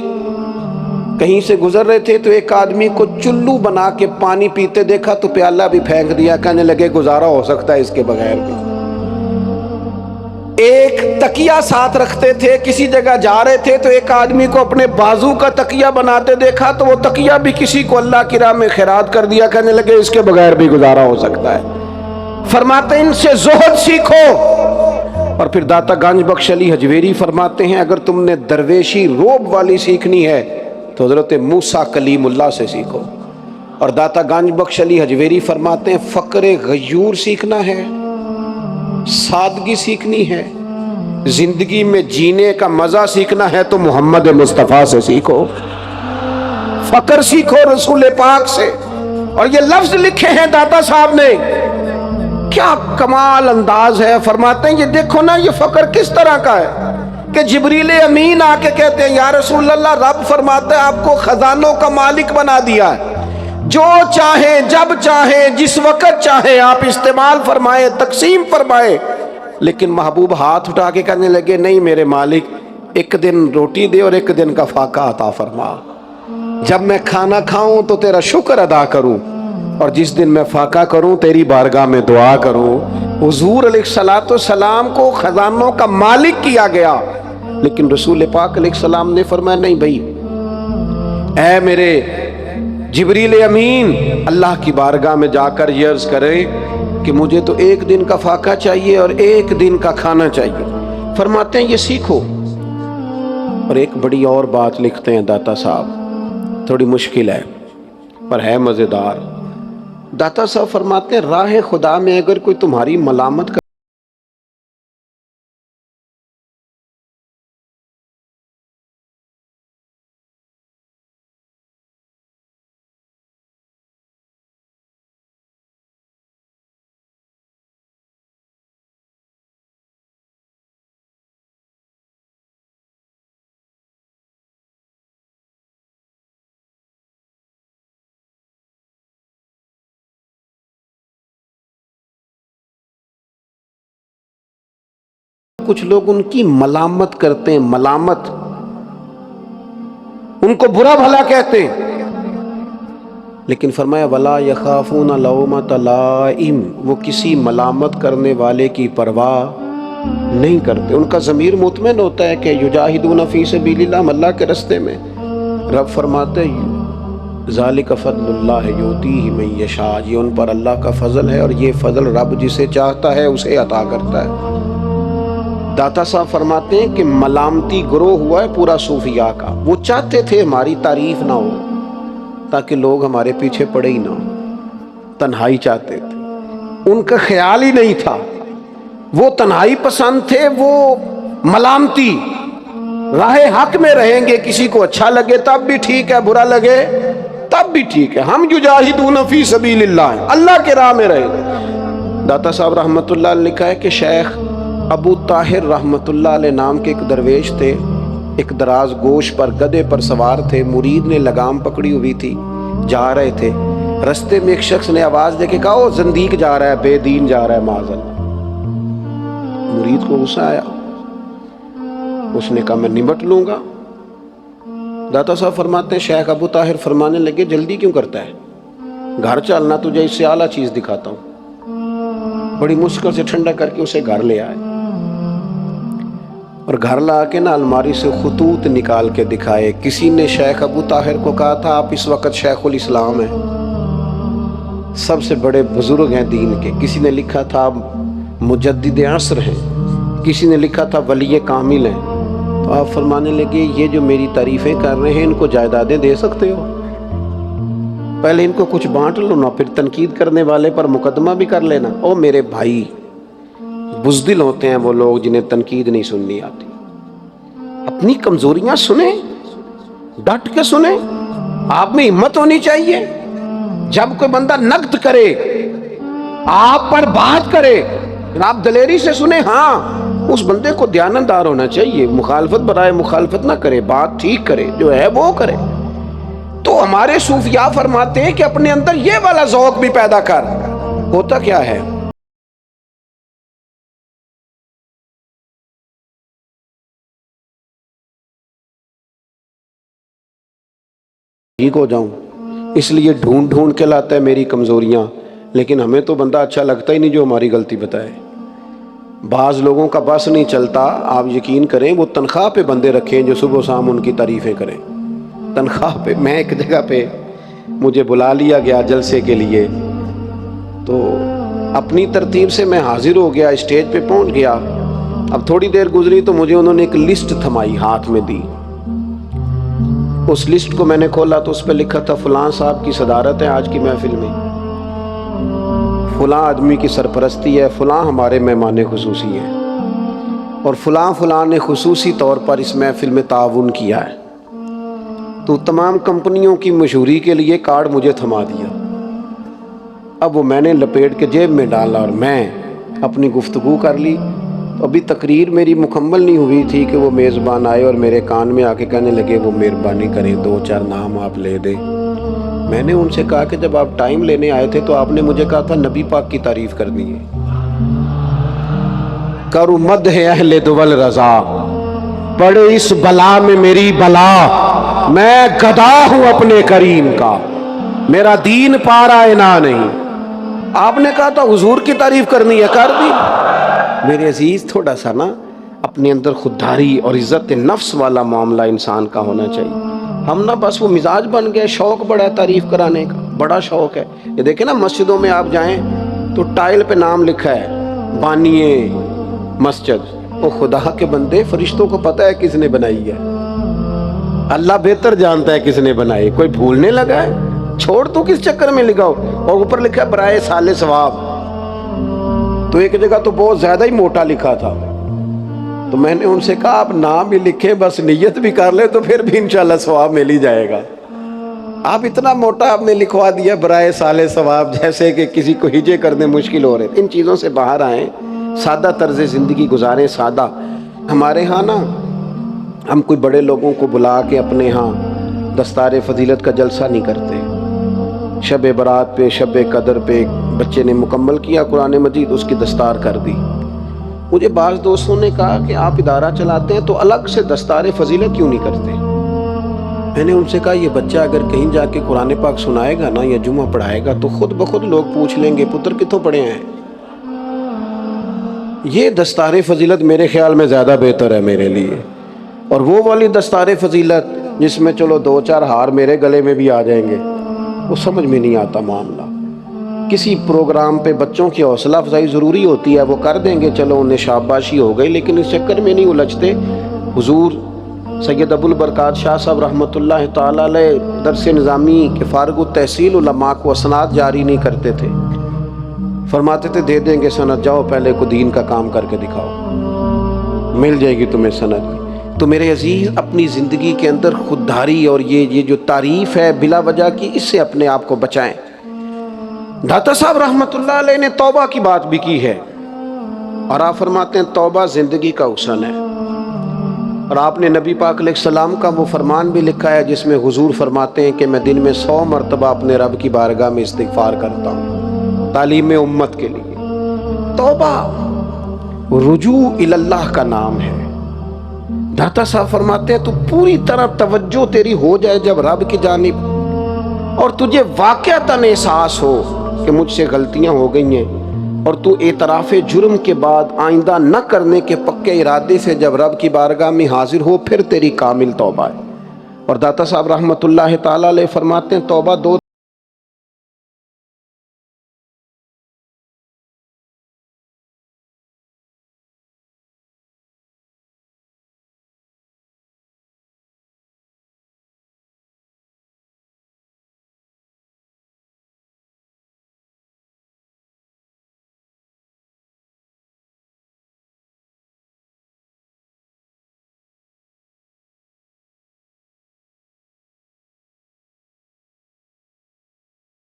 کہیں سے گزر رہے تھے تو ایک آدمی کو چلو بنا کے پانی پیتے دیکھا تو پیالہ بھی پھینک دیا، کہنے لگے گزارا ہو سکتا ہے اس کے بغیر بھی۔ ایک تکیہ ساتھ رکھتے تھے، کسی جگہ جا رہے تھے تو ایک آدمی کو اپنے بازو کا تکیہ بناتے دیکھا تو وہ تکیہ بھی کسی کو اللہ کی راہ میں خیرات کر دیا، کہنے لگے اس کے بغیر بھی گزارا ہو سکتا ہے۔ فرماتے ہیں ان سے زہد سیکھو۔ اور پھر داتا گنج بخش علی حجویری فرماتے ہیں اگر تم نے درویشی روب والی سیکھنی ہے تو حضرت موسیٰ کلیم اللہ سے سیکھو۔ اور داتا گنج بخش علی حجویری فرماتے ہیں فقر غیور سیکھنا ہے، سادگی سیکھنی ہے، زندگی میں جینے کا مزہ سیکھنا ہے تو محمد مصطفیٰ سے سیکھو۔ فقر سیکھو رسول پاک سے۔ اور یہ لفظ لکھے ہیں داتا صاحب نے، کیا کمال انداز ہے۔ فرماتے ہیں یہ دیکھو نا یہ فقر کس طرح کا ہے کہ جبریل امین آ کے کہتے ہیں یا رسول اللہ رب فرماتا ہے آپ کو خزانوں کا مالک بنا دیا ہے، جو چاہیں جب چاہیں جس وقت چاہیں آپ استعمال فرمائیں، تقسیم فرمائیں۔ لیکن محبوب ہاتھ اٹھا کے کہنے لگے نہیں میرے مالک، ایک دن روٹی دے اور ایک دن کا فاقہ عطا فرما، جب میں کھانا کھاؤں تو تیرا شکر ادا کروں، اور جس دن میں فاقہ کروں تیری بارگاہ میں دعا کروں۔ حضور علیہ السلام کو خزانوں کا مالک کیا گیا، لیکن رسول پاک علیہ السلام نے فرمایا نہیں بھائی، اے میرے جبریل امین اللہ کی بارگاہ میں جا کر یہ عرض کرے کہ مجھے تو ایک دن کا فاقہ چاہیے اور ایک دن کا کھانا چاہیے۔ فرماتے ہیں یہ سیکھو۔ اور ایک بڑی اور بات لکھتے ہیں داتا صاحب، تھوڑی مشکل ہے پر ہے مزیدار۔ داتا صاحب فرماتے ہیں راہ خدا میں اگر کوئی تمہاری ملامت کچھ لوگ ان کی ملامت کرتے ہیں، ملامت ان کو برا بھلا کہتے ہیں، لیکن فرمایا وَلَا يَخَافُونَ لَوْمَةَ لَائِمٍ، وہ کسی ملامت کرنے والے کی پرواہ نہیں کرتے، ان کا ضمیر مطمئن ہوتا ہے کہ یجاہدون فی سبیل اللہ، اللہ کے رستے میں۔ رب فرماتے ہیں ذالک فضل اللہ یؤتیہ من یشاء، یہ ان پر اللہ کا فضل ہے اور یہ فضل رب جسے چاہتا ہے اسے عطا کرتا ہے۔ داتا صاحب فرماتے ہیں کہ ملامتی گروہ ہوا ہے پورا صوفیاء کا، وہ چاہتے تھے ہماری تعریف نہ ہو تاکہ لوگ ہمارے پیچھے پڑے ہی نہ ہو، تنہائی چاہتے تھے، ان کا خیال ہی نہیں تھا، وہ تنہائی پسند تھے، وہ ملامتی، راہ حق میں رہیں گے، کسی کو اچھا لگے تب بھی ٹھیک ہے، برا لگے تب بھی ٹھیک ہے، ہم یجاہدون فی سبیل اللہ، اللہ کے راہ میں رہیں۔ داتا صاحب رحمت اللہ علیہ نے لکھا ہے کہ شیخ ابو طاہر رحمت اللہ علیہ نام کے ایک درویش تھے، ایک دراز گوش پر گدھے پر سوار تھے، مرید نے لگام پکڑی ہوئی تھی، جا رہے تھے، رستے میں ایک شخص نے آواز دے کے کہا وہ زندیق جا رہا ہے، بے دین جا رہا ہے، معاذ اللہ۔ مرید کو غصہ آیا، اس نے کہا میں نمٹ لوں گا۔ داتا صاحب فرماتے ہیں شیخ ابو طاہر فرمانے لگے جلدی کیوں کرتا ہے، گھر چلنا، تجھے اس سے اعلیٰ چیز دکھاتا ہوں۔ بڑی مشکل سے ٹھنڈا کر کے اسے گھر لے آئے، اور گھر لا کے نا الماری سے خطوط نکال کے دکھائے۔ کسی نے شیخ ابو طاہر کو کہا تھا آپ اس وقت شیخ الاسلام ہیں، سب سے بڑے بزرگ ہیں دین کے، کسی نے لکھا تھا آپ مجدد عصر ہیں، کسی نے لکھا تھا ولی کامل ہیں۔ تو آپ فرمانے لگے یہ جو میری تعریفیں کر رہے ہیں ان کو جائیدادیں دے سکتے ہو؟ پہلے ان کو کچھ بانٹ لو نا، پھر تنقید کرنے والے پر مقدمہ بھی کر لینا۔ او میرے بھائی، بزدل ہوتے ہیں وہ لوگ جنہیں تنقید نہیں سننی آتی، اپنی کمزوریاں سنیں، ڈٹ کے سنیں، آپ میں ہمت ہونی چاہیے۔ جب کوئی بندہ نقد کرے، آپ پر بات کرے، آپ دلیری سے سنیں، ہاں اس بندے کو دیانتدار ہونا چاہیے، مخالفت برائے مخالفت نہ کرے، بات ٹھیک کرے، جو ہے وہ کرے۔ تو ہمارے صوفیاء فرماتے ہیں کہ اپنے اندر یہ والا ذوق بھی پیدا کر۔ ہوتا کیا ہے، ٹھیک ہو جاؤں، اس لیے ڈھونڈ ڈھونڈ کے لاتا ہے میری کمزوریاں، لیکن ہمیں تو بندہ اچھا لگتا ہی نہیں جو ہماری غلطی بتائے۔ بعض لوگوں کا بس نہیں چلتا، آپ یقین کریں وہ تنخواہ پہ بندے رکھیں جو صبح و شام ان کی تعریفیں کریں، تنخواہ پہ۔ میں ایک جگہ پہ مجھے بلا لیا گیا جلسے کے لیے، تو اپنی ترتیب سے میں حاضر ہو گیا، اسٹیج پہ پہنچ گیا۔ اب تھوڑی دیر گزری تو مجھے انہوں نے ایک لسٹ تھمائی، ہاتھ میں دی۔ اس لسٹ کو میں نے کھولا تو اس پہ لکھا تھا فلاں صاحب کی صدارت ہے آج کی محفل میں، فلاں آدمی کی سرپرستی ہے، فلاں ہمارے مہمان خصوصی ہیں، اور فلاں فلاں نے خصوصی طور پر اس محفل میں تعاون کیا ہے۔ تو تمام کمپنیوں کی مشہوری کے لیے کارڈ مجھے تھما دیا۔ اب وہ میں نے لپیٹ کے جیب میں ڈالا اور میں اپنی گفتگو کر لی۔ ابھی تقریر میری مکمل نہیں ہوئی تھی کہ وہ میزبان آئے اور میرے کان میں آ کے کہنے لگے وہ مہربانی کریں 2-4 نام آپ لے دیں۔ میں نے ان سے کہا کہ جب آپ ٹائم لینے آئے تھے تو آپ نے مجھے کہا تھا نبی پاک کی تعریف کرنی ہے۔ کرو مدح اہل دول رضا، پڑے اس بلا میں میری بلا، میں گدا ہوں اپنے کریم کا، میرا دین پارا انا نہیں۔ آپ نے کہا تھا حضور کی تعریف کرنی ہے، کر دی۔ میرے عزیز تھوڑا سا نا اپنے اندر خودداری اور عزت نفس والا معاملہ انسان کا ہونا چاہیے۔ ہم نا بس وہ مزاج بن گئے، شوق بڑا ہے تعریف کرانے کا، بڑا شوق ہے۔ یہ دیکھیں نا مسجدوں میں آپ جائیں تو ٹائل پہ نام لکھا ہے بانیے مسجد۔ وہ خدا کے بندے، فرشتوں کو پتہ ہے کس نے بنائی ہے، اللہ بہتر جانتا ہے کس نے بنائی، کوئی بھولنے لگا ہے، چھوڑ تو کس چکر میں لگاؤ۔ اور اوپر لکھا ہے برائے سال ثواب، تو ایک جگہ تو بہت زیادہ ہی موٹا لکھا تھا، تو میں نے ان سے کہا آپ نام ہی لکھیں، بس نیت بھی کر لیں تو پھر بھی انشاءاللہ ثواب مل ہی جائے گا۔ آپ اتنا موٹا آپ نے لکھوا دیا برائے سال ثواب، جیسے کہ کسی کو ہجے کرنے مشکل ہو رہے۔ ان چیزوں سے باہر آئیں، سادہ طرز زندگی گزاریں، سادہ۔ ہمارے ہاں نا ہم کوئی بڑے لوگوں کو بلا کے اپنے ہاں دستار فضیلت کا جلسہ نہیں کرتے۔ شب برات پہ، شب قدر پہ بچے نے مکمل کیا قرآن مجید، اس کی دستار کر دی۔ مجھے بعض دوستوں نے کہا کہ آپ ادارہ چلاتے ہیں تو الگ سے دستار فضیلت کیوں نہیں کرتے؟ میں نے ان سے کہا یہ بچہ اگر کہیں جا کے قرآن پاک سنائے گا نا یا جمعہ پڑھائے گا تو خود بخود لوگ پوچھ لیں گے پتر کتوں پڑھے ہیں۔ یہ دستار فضیلت میرے خیال میں زیادہ بہتر ہے میرے لیے، اور وہ والی دستار فضیلت جس میں چلو 2-4 ہار میرے گلے میں بھی آ جائیں گے، وہ سمجھ میں نہیں آتا معاملہ۔ کسی پروگرام پہ بچوں کی حوصلہ افزائی ضروری ہوتی ہے، وہ کر دیں گے، چلو انہیں شاباشی ہو گئی، لیکن اس چکر میں نہیں الجھتے۔ حضور سید ابو البرکات شاہ صاحب رحمۃ اللہ تعالی علیہ درس نظامی کے فارغ التحصیل علماء کو اسناد جاری نہیں کرتے تھے، فرماتے تھے دے دیں گے سند، جاؤ پہلے کو دین کا کام کر کے دکھاؤ، مل جائے گی تمہیں سند بھی۔ تو میرے عزیز، اپنی زندگی کے اندر خودداری اور یہ جو تعریف ہے بلا وجہ کی، اس سے اپنے آپ کو بچائیں۔ داتا صاحب رحمۃ اللہ علیہ نے توبہ کی بات بھی کی ہے، اور آپ فرماتے ہیں توبہ زندگی کا حسن ہے۔ اور آپ نے نبی پاک علیہ السلام کا وہ فرمان بھی لکھا ہے جس میں حضور فرماتے ہیں کہ میں دن میں 100 مرتبہ اپنے رب کی بارگاہ میں استغفار کرتا ہوں، تعلیم امت کے لیے۔ توبہ رجوع اللہ کا نام ہے۔ داتا صاحب فرماتے ہیں تو پوری طرح توجہ تیری ہو جائے جب رب کی جانب، اور تجھے واقعتاً احساس ہو کہ مجھ سے غلطیاں ہو گئی ہیں، اور تو اعتراف جرم کے بعد آئندہ نہ کرنے کے پکے ارادے سے جب رب کی بارگاہ میں حاضر ہو، پھر تیری کامل توبہ ہے۔ اور داتا صاحب رحمۃ اللہ تعالی علیہ فرماتے ہیں توبہ دو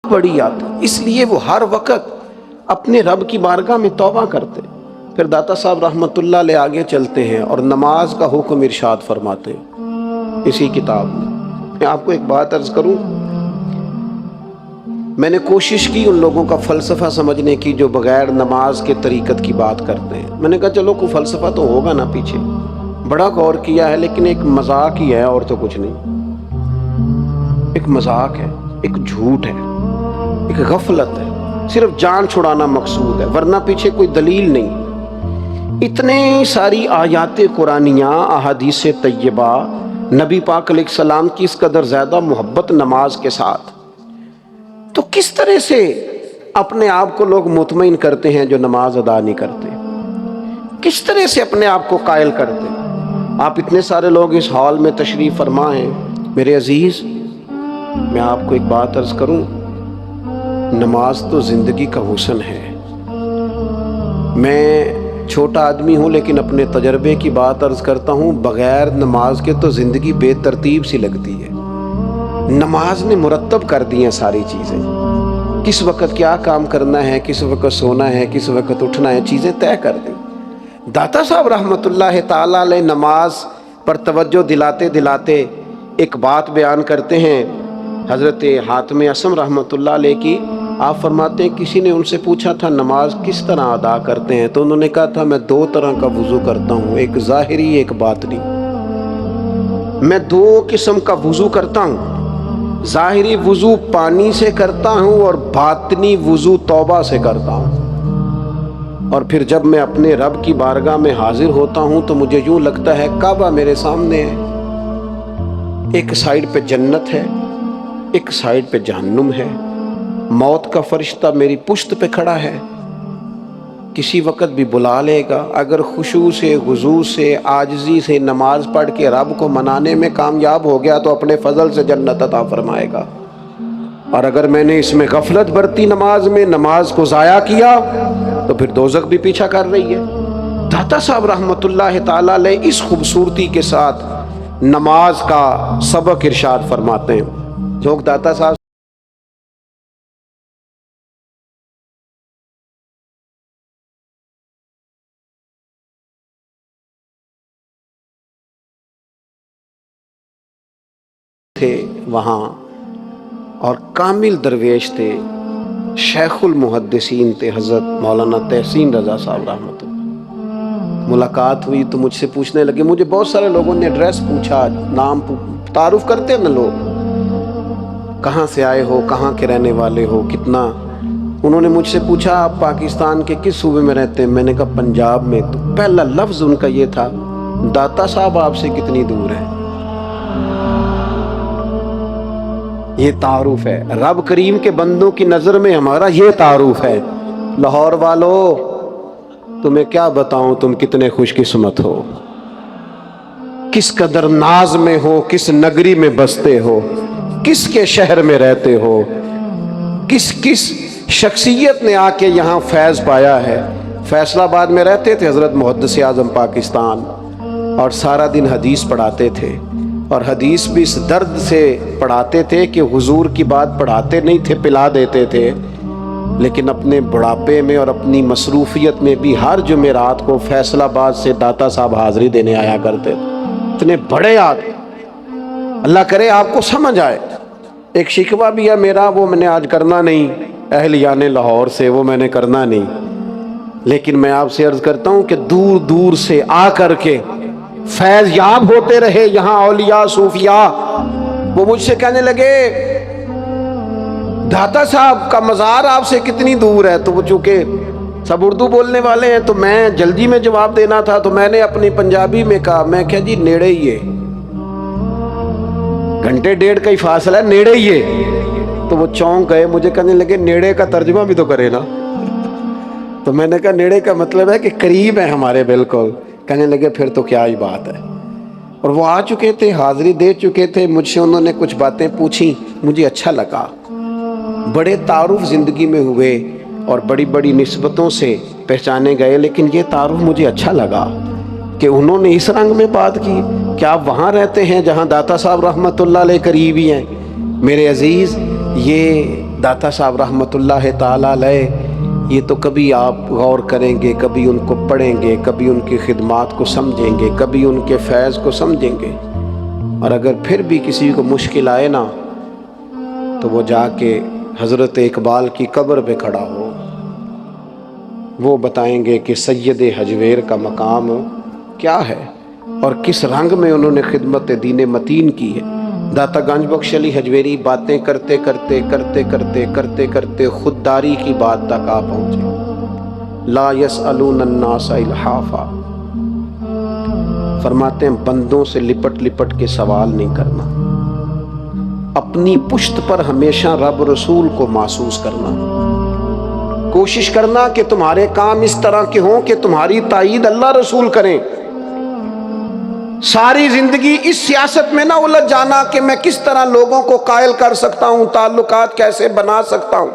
بڑی آتی، اس لیے وہ ہر وقت اپنے رب کی بارگاہ میں توبہ کرتے۔ پھر داتا صاحب رحمۃ اللہ علیہ آگے چلتے ہیں اور نماز کا حکم ارشاد فرماتے ہیں اسی کتاب میں۔ میں آپ کو ایک بات عرض کروں، میں نے کوشش کی ان لوگوں کا فلسفہ سمجھنے کی جو بغیر نماز کے طریقت کی بات کرتے ہیں۔ میں نے کہا چلو کوئی فلسفہ تو ہوگا نا پیچھے، بڑا غور کیا ہے، لیکن ایک مذاق ہی ہے اور تو کچھ نہیں۔ ایک مذاق ہے، ایک جھوٹ ہے، ایک غفلت ہے، صرف جان چھڑانا مقصود ہے، ورنہ پیچھے کوئی دلیل نہیں۔ اتنے ساری آیات قرآنیہ، احادیث طیبہ، نبی پاک علیہ السلام کی اس قدر زیادہ محبت نماز کے ساتھ، تو کس طرح سے اپنے آپ کو لوگ مطمئن کرتے ہیں جو نماز ادا نہیں کرتے؟ کس طرح سے اپنے آپ کو قائل کرتے ہیں؟ آپ اتنے سارے لوگ اس ہال میں تشریف فرما ہیں، میرے عزیز میں آپ کو ایک بات عرض کروں، نماز تو زندگی کا حسن ہے۔ میں چھوٹا آدمی ہوں لیکن اپنے تجربے کی بات عرض کرتا ہوں، بغیر نماز کے تو زندگی بے ترتیب سی لگتی ہے۔ نماز نے مرتب کر دی ہیں ساری چیزیں، کس وقت کیا کام کرنا ہے، کس وقت سونا ہے، کس وقت اٹھنا ہے، چیزیں طے کر دیں۔ داتا صاحب رحمۃ اللہ تعالی علیہ نماز پر توجہ دلاتے دلاتے ایک بات بیان کرتے ہیں حضرت حاتم اصم رحمۃ اللہ علیہ کی۔ آپ فرماتے ہیں کسی نے ان سے پوچھا تھا نماز کس طرح ادا کرتے ہیں، تو انہوں نے کہا تھا میں 2 طرح کا وضو کرتا ہوں، ایک ظاہری ایک باطنی۔ میں 2 قسم کا وضو کرتا ہوں، ظاہری وضو پانی سے کرتا ہوں اور باطنی وضو توبہ سے کرتا ہوں۔ اور پھر جب میں اپنے رب کی بارگاہ میں حاضر ہوتا ہوں تو مجھے یوں لگتا ہے کعبہ میرے سامنے ہے، ایک سائیڈ پہ جنت ہے، ایک سائیڈ پہ جہنم ہے، موت کا فرشتہ میری پشت پہ کھڑا ہے، کسی وقت بھی بلا لے گا۔ اگر خشوع سے، خضوع سے، عاجزی سے نماز پڑھ کے رب کو منانے میں کامیاب ہو گیا تو اپنے فضل سے جنت عطا فرمائے گا، اور اگر میں نے اس میں غفلت برتی نماز میں، نماز کو ضائع کیا، تو پھر دوزخ بھی پیچھا کر رہی ہے۔ داتا صاحب رحمۃ اللہ تعالی علیہ اس خوبصورتی کے ساتھ نماز کا سبق ارشاد فرماتے ہیں۔ لوگ داتا صاحب تھے وہاں، اور کامل درویش تھے، شیخ المحدثین تھے حضرت مولانا تحسین رضا صاحب رحمۃ اللہ۔ ملاقات ہوئی تو مجھ سے پوچھنے لگے، مجھے بہت سارے لوگوں نے ایڈریس پوچھا، نام تعارف کرتے ہیں نا لوگ، کہاں سے آئے ہو، کہاں کے رہنے والے ہو، کتنا۔ انہوں نے مجھ سے پوچھا آپ پاکستان کے کس صوبے میں رہتے ہیں؟ میں نے کہا پنجاب میں۔ تو پہلا لفظ ان کا یہ تھا داتا صاحب آپ سے کتنی دور ہے؟ یہ تعارف ہے رب کریم کے بندوں کی نظر میں، ہمارا یہ تعارف ہے۔ لاہور والو، تمہیں کیا بتاؤں تم کتنے خوش قسمت ہو، کس قدر ناز میں ہو، کس نگری میں بستے ہو، کس کے شہر میں رہتے ہو، کس شخصیت نے آ کے یہاں فیض پایا ہے۔ فیصل آباد میں رہتے تھے حضرت محدث اعظم پاکستان، اور سارا دن حدیث پڑھاتے تھے، اور حدیث بھی اس درد سے پڑھاتے تھے کہ حضور کی بات پڑھاتے نہیں تھے، پلا دیتے تھے، لیکن اپنے بڑھاپے میں اور اپنی مصروفیت میں بھی ہر جمعرات کو فیصل آباد سے داتا صاحب حاضری دینے آیا کرتے تھے۔ اتنے بڑے آدمی، اللہ کرے آپ کو سمجھ آئے۔ ایک شکوہ بھی ہے میرا، وہ میں نے آج کرنا نہیں، اہلیان لاہور سے، وہ میں نے کرنا نہیں، لیکن میں آپ سے عرض کرتا ہوں کہ دور دور سے آ کر کے فیض یاب ہوتے رہے یہاں اولیاء صوفیاء، وہ مجھ سے کہنے لگے داتا صاحب کا مزار آپ سے کتنی دور ہے؟ تو وہ چونکہ سب اردو بولنے والے ہیں تو میں جلدی میں جواب دینا تھا، تو میں نے اپنی پنجابی میں کہا، میں کہا جی نیڑے ہی ہے، گھنٹے ڈیڑھ کا ہی فاصلہ ہے، نیڑے ہی ہے۔ تو وہ چونک گئے، مجھے کہنے لگے نیڑے کا ترجمہ بھی تو کرے نا۔ تو میں نے کہا نیڑے کا مطلب ہے کہ قریب ہے ہمارے بالکل۔ کہنے لگے پھر تو کیا ہی بات ہے۔ اور وہ آ چکے تھے، حاضری دے چکے تھے، مجھ سے انہوں نے کچھ باتیں پوچھی، مجھے اچھا لگا، بڑے تعارف زندگی میں ہوئے اور بڑی بڑی نسبتوں سے پہچانے گئے، لیکن یہ تعارف مجھے اچھا لگا کہ انہوں نے اس رنگ میں بات کی کہ آپ وہاں رہتے ہیں جہاں داتا صاحب رحمۃ اللہ علیہ قریب ہی ہیں۔ میرے عزیز، یہ داتا صاحب رحمۃ اللہ تعالیٰ علیہ، یہ تو کبھی آپ غور کریں گے، کبھی ان کو پڑھیں گے، کبھی ان کی خدمات کو سمجھیں گے، کبھی ان کے فیض کو سمجھیں گے، اور اگر پھر بھی کسی کو مشکل آئے نا تو وہ جا کے حضرت اقبال کی قبر پہ کھڑا ہو، وہ بتائیں گے کہ سید حجویر کا مقام کیا ہے اور کس رنگ میں انہوں نے خدمت دین متین کی ہے۔ داتا گنج بخش علی حجویری باتیں کرتے کرتے کرتے کرتے کرتے کرتے خودداری کی بات تک آ پہنچے۔ لا یسألون الناس الحافا، فرماتے ہیں بندوں سے لپٹ لپٹ کے سوال نہیں کرنا، اپنی پشت پر ہمیشہ رب رسول کو محسوس کرنا، کوشش کرنا کہ تمہارے کام اس طرح کے ہوں کہ تمہاری تائید اللہ رسول کریں۔ ساری زندگی اس سیاست میں نہ الجھ جانا کہ میں کس طرح لوگوں کو قائل کر سکتا ہوں، تعلقات کیسے بنا سکتا ہوں،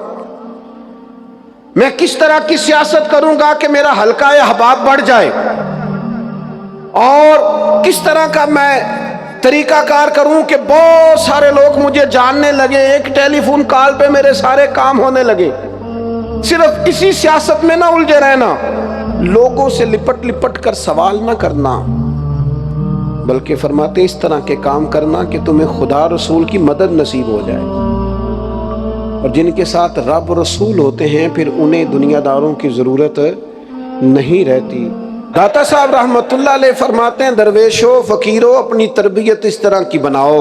میں کس طرح کی سیاست کروں گا کہ میرا حلقہ احباب بڑھ جائے، اور کس طرح کا میں طریقہ کار کروں کہ بہت سارے لوگ مجھے جاننے لگے، ایک ٹیلی فون کال پہ میرے سارے کام ہونے لگے۔ صرف اسی سیاست میں نہ الجھے رہنا، لوگوں سے لپٹ لپٹ کر سوال نہ کرنا، بلکہ فرماتے اس طرح کے کام کرنا کہ تمہیں خدا رسول کی مدد نصیب ہو جائے۔ اور جن کے ساتھ رب رسول ہوتے ہیں پھر انہیں دنیا داروں کی ضرورت نہیں رہتی۔ داتا صاحب رحمت اللہ علیہ فرماتے ہیں درویشو فقیرو اپنی تربیت اس طرح کی بناؤ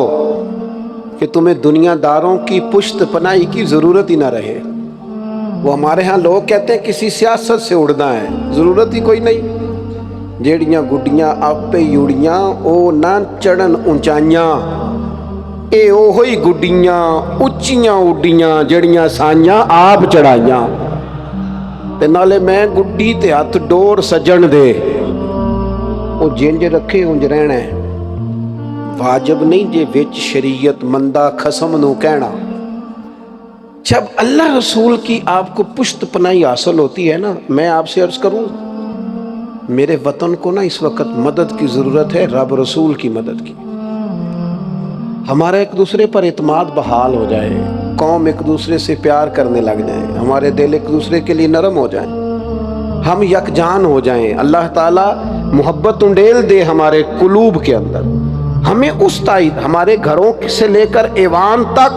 کہ تمہیں دنیا داروں کی پشت پناہی کی ضرورت ہی نہ رہے۔ وہ ہمارے ہاں لوگ کہتے ہیں کسی سیاست سے اڑنا ہے، ضرورت ہی کوئی نہیں۔ جیڑیاں گڈیاں آپ پہ یوڑیاں او نہ چڑھن اونچائیاں، اے او ہوئی گڈیاں اچیاں اڈیاں جیڑیاں سائیاں آپ چڑھائیاں، تے نالے میں گڈی تے ہاتھ ڈور سجن دے، او جنج رکھے انج رہنا ہے، واجب نہیں جے وچ شریعت مندہ خسم نو کہنا۔ جب اللہ رسول کی آپ کو پشت پناہی حاصل ہوتی ہے نا، میں آپ سے عرض کروں میرے وطن کو نا اس وقت مدد کی ضرورت ہے، رب رسول کی مدد کی۔ ہمارا ایک دوسرے پر اعتماد بحال ہو جائے، قوم ایک دوسرے سے پیار کرنے لگ جائیں، ہمارے دل ایک دوسرے کے لیے نرم ہو جائیں، ہم یکجان ہو جائیں، اللہ تعالیٰ محبت انڈیل دے ہمارے قلوب کے اندر، ہمیں اس تائید ہمارے گھروں سے لے کر ایوان تک،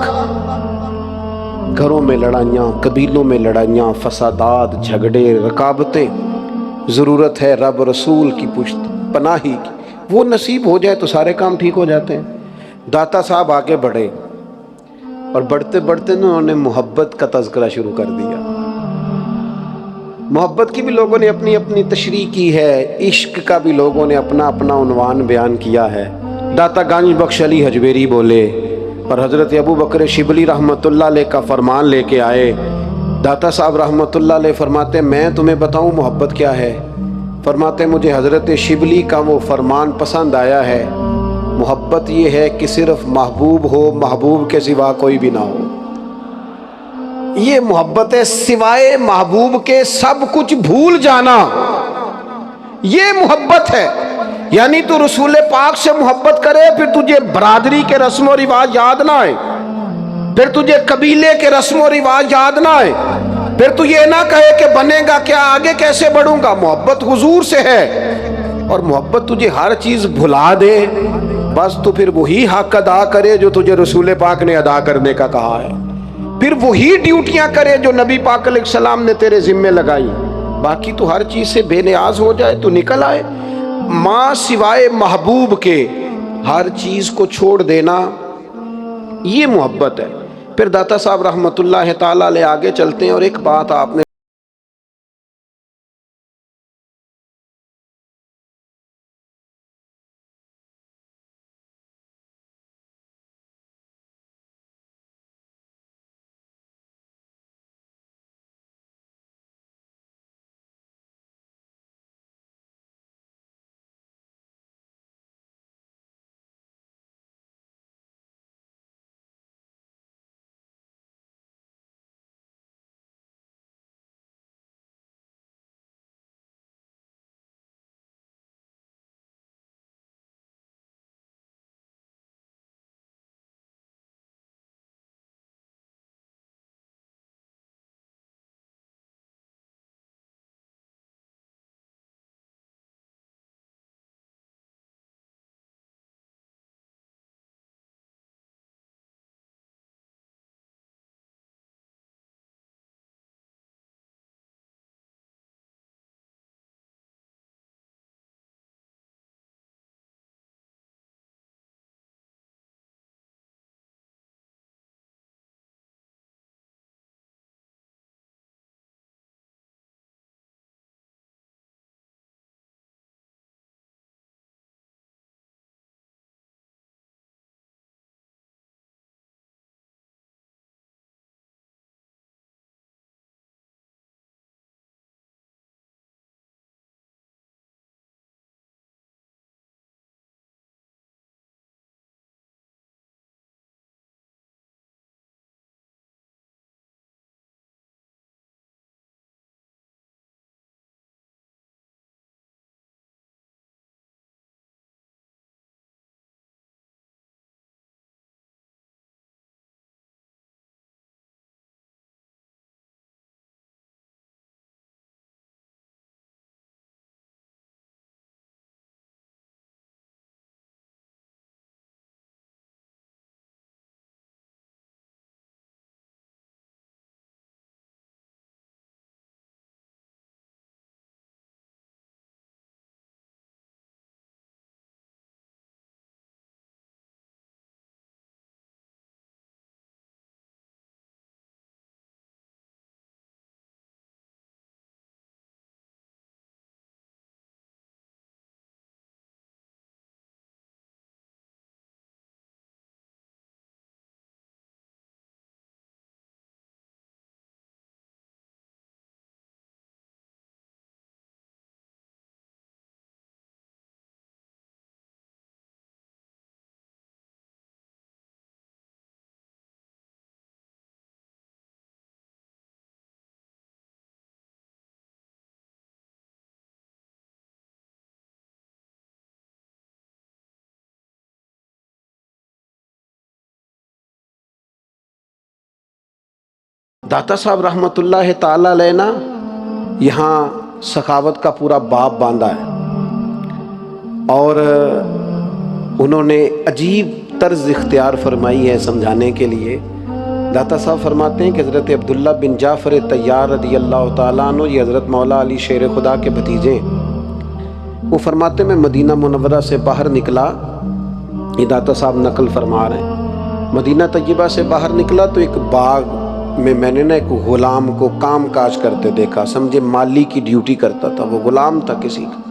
گھروں میں لڑائیاں، قبیلوں میں لڑائیاں، فسادات، جھگڑے، رکابتیں، ضرورت ہے رب رسول کی پشت پناہی کی، وہ نصیب ہو جائے تو سارے کام ٹھیک ہو جاتے ہیں۔ داتا صاحب آگے بڑھے اور بڑھتے بڑھتے انہوں نے محبت کا تذکرہ شروع کر دیا۔ محبت کی بھی لوگوں نے اپنی اپنی تشریح کی ہے، عشق کا بھی لوگوں نے اپنا اپنا عنوان بیان کیا ہے۔ داتا گنج بخش علی حجویری بولے اور حضرت ابو بکر شبلی رحمۃ اللہ علیہ کا فرمان لے کے آئے۔ داتا صاحب رحمۃ اللہ علیہ فرماتے میں تمہیں بتاؤں محبت کیا ہے؟ فرماتے مجھے حضرت شبلی کا وہ فرمان پسند آیا ہے، محبت یہ ہے کہ صرف محبوب ہو، محبوب کے سوا کوئی بھی نہ ہو۔ یہ محبت ہے، سوائے محبوب کے سب کچھ بھول جانا، یہ محبت ہے۔ یعنی تو رسول پاک سے محبت کرے، پھر تجھے برادری کے رسم و رواج یاد نہ آئے، پھر تجھے قبیلے کے رسم و رواج یاد نہ آئے، پھر تو یہ نہ کہے کہ بنے گا کیا، آگے کیسے بڑھوں گا۔ محبت حضور سے ہے، اور محبت تجھے ہر چیز بھلا دے، بس تو پھر وہی حق ادا کرے جو تجھے رسول پاک نے ادا کرنے کا کہا ہے، پھر وہی ڈیوٹیاں کرے جو نبی پاک علیہ السلام نے تیرے ذمے لگائی، باقی تو ہر چیز سے بے نیاز ہو جائے تو نکل آئے۔ ماں سوائے محبوب کے ہر چیز کو چھوڑ دینا، یہ محبت ہے۔ پھر داتا صاحب رحمۃ اللہ تعالیٰ علیہ آگے چلتے ہیں، اور ایک بات آپ نے داتا صاحب رحمۃ اللہ تعالیٰ علیہ نا یہاں سخاوت کا پورا باب باندھا ہے، اور انہوں نے عجیب طرز اختیار فرمائی ہے سمجھانے کے لیے۔ داتا صاحب فرماتے ہیں کہ حضرت عبداللہ بن جعفر طیار رضی اللہ تعالیٰ عنہ، یہ حضرت مولا علی شیر خدا کے بھتیجے، وہ فرماتے میں مدینہ منورہ سے باہر نکلا، یہ داتا صاحب نقل فرما رہے ہیں، مدینہ طیبہ سے باہر نکلا تو ایک باغ میں نے نا ایک غلام کو کام کاج کرتے دیکھا، سمجھے مالی کی ڈیوٹی کرتا تھا، وہ غلام تھا کسی کا۔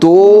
2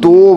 2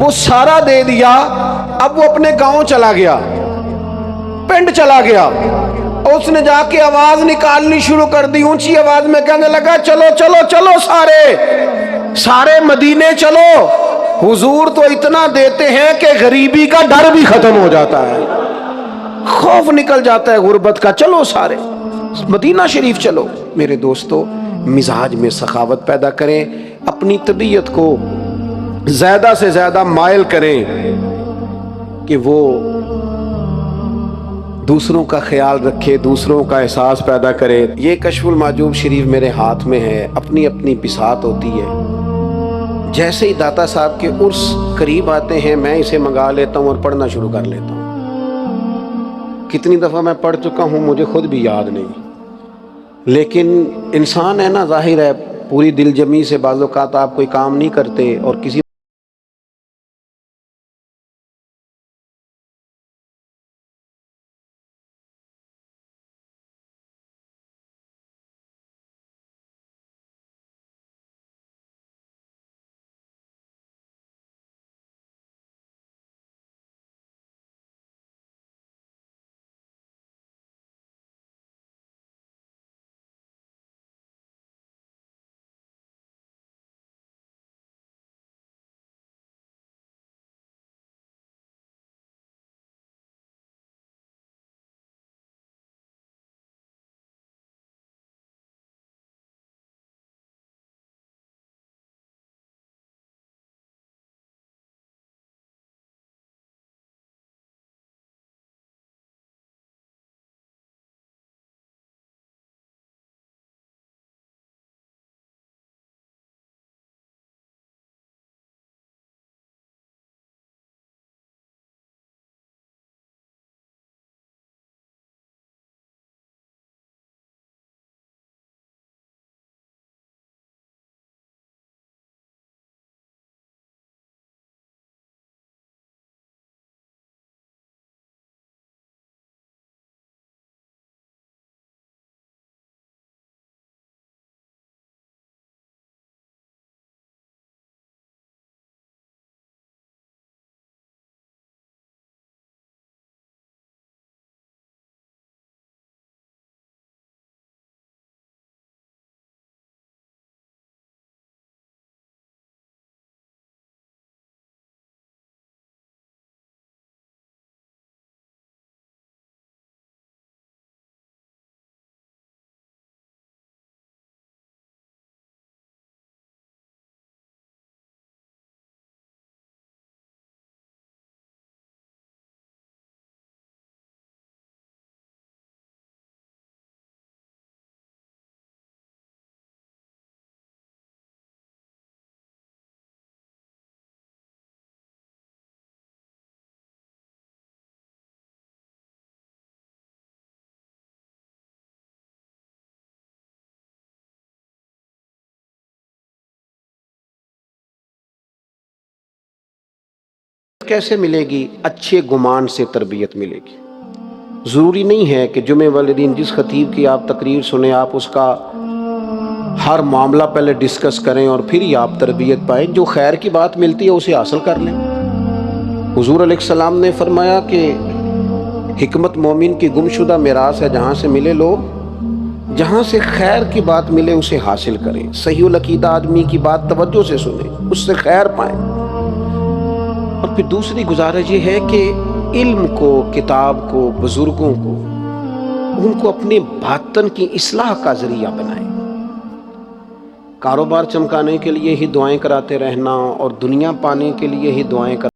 وہ سارا دے دیا. اب وہ اپنے گاؤں چلا گیا, پنڈ چلا گیا, اس نے جا کے آواز نکالنی شروع کر دی اونچی آواز میں, کہنے لگا چلو چلو چلو سارے مدینے چلو, حضور تو اتنا دیتے ہیں کہ غریبی کا ڈر بھی ختم ہو جاتا ہے, خوف نکل جاتا ہے غربت کا, چلو سارے مدینہ شریف چلو. میرے دوستو, مزاج میں سخاوت پیدا کریں, اپنی طبیعت کو زیادہ سے زیادہ مائل کریں کہ وہ دوسروں کا خیال رکھے, دوسروں کا احساس پیدا کرے. یہ کشف المحجوب شریف میرے ہاتھ میں ہے, اپنی اپنی بساط ہوتی ہے. جیسے ہی داتا صاحب کے عرس قریب آتے ہیں میں اسے منگا لیتا ہوں اور پڑھنا شروع کر لیتا ہوں. کتنی دفعہ میں پڑھ چکا ہوں مجھے خود بھی یاد نہیں, لیکن انسان ہے نا, ظاہر ہے پوری دل جمی سے بعض اوقات آپ کوئی کام نہیں کرتے اور کسی کیسے ملے گی؟ اچھے گمان سے تربیت ملے گی. ضروری نہیں ہے کہ جمعہ والے دن جس خطیب کی آپ تقریر سنیں آپ اس کا ہر معاملہ پہلے ڈسکس کریں اور پھر ہی آپ تربیت پائیں. جو خیر کی بات ملتی ہے اسے حاصل کر لیں. حضور علیہ السلام نے فرمایا کہ حکمت مومن کی گمشدہ میراث ہے, جہاں سے ملے لوگ, جہاں سے خیر کی بات ملے اسے حاصل کریں. صحیح العقیدہ آدمی کی بات توجہ سے سنیں, اس سے خیر پائیں. اور پھر دوسری گزارش یہ ہے کہ علم کو, کتاب کو, بزرگوں کو, ان کو اپنے باطن کی اصلاح کا ذریعہ بنائیں. کاروبار چمکانے کے لیے ہی دعائیں کراتے رہنا اور دنیا پانے کے لیے ہی دعائیں کراتے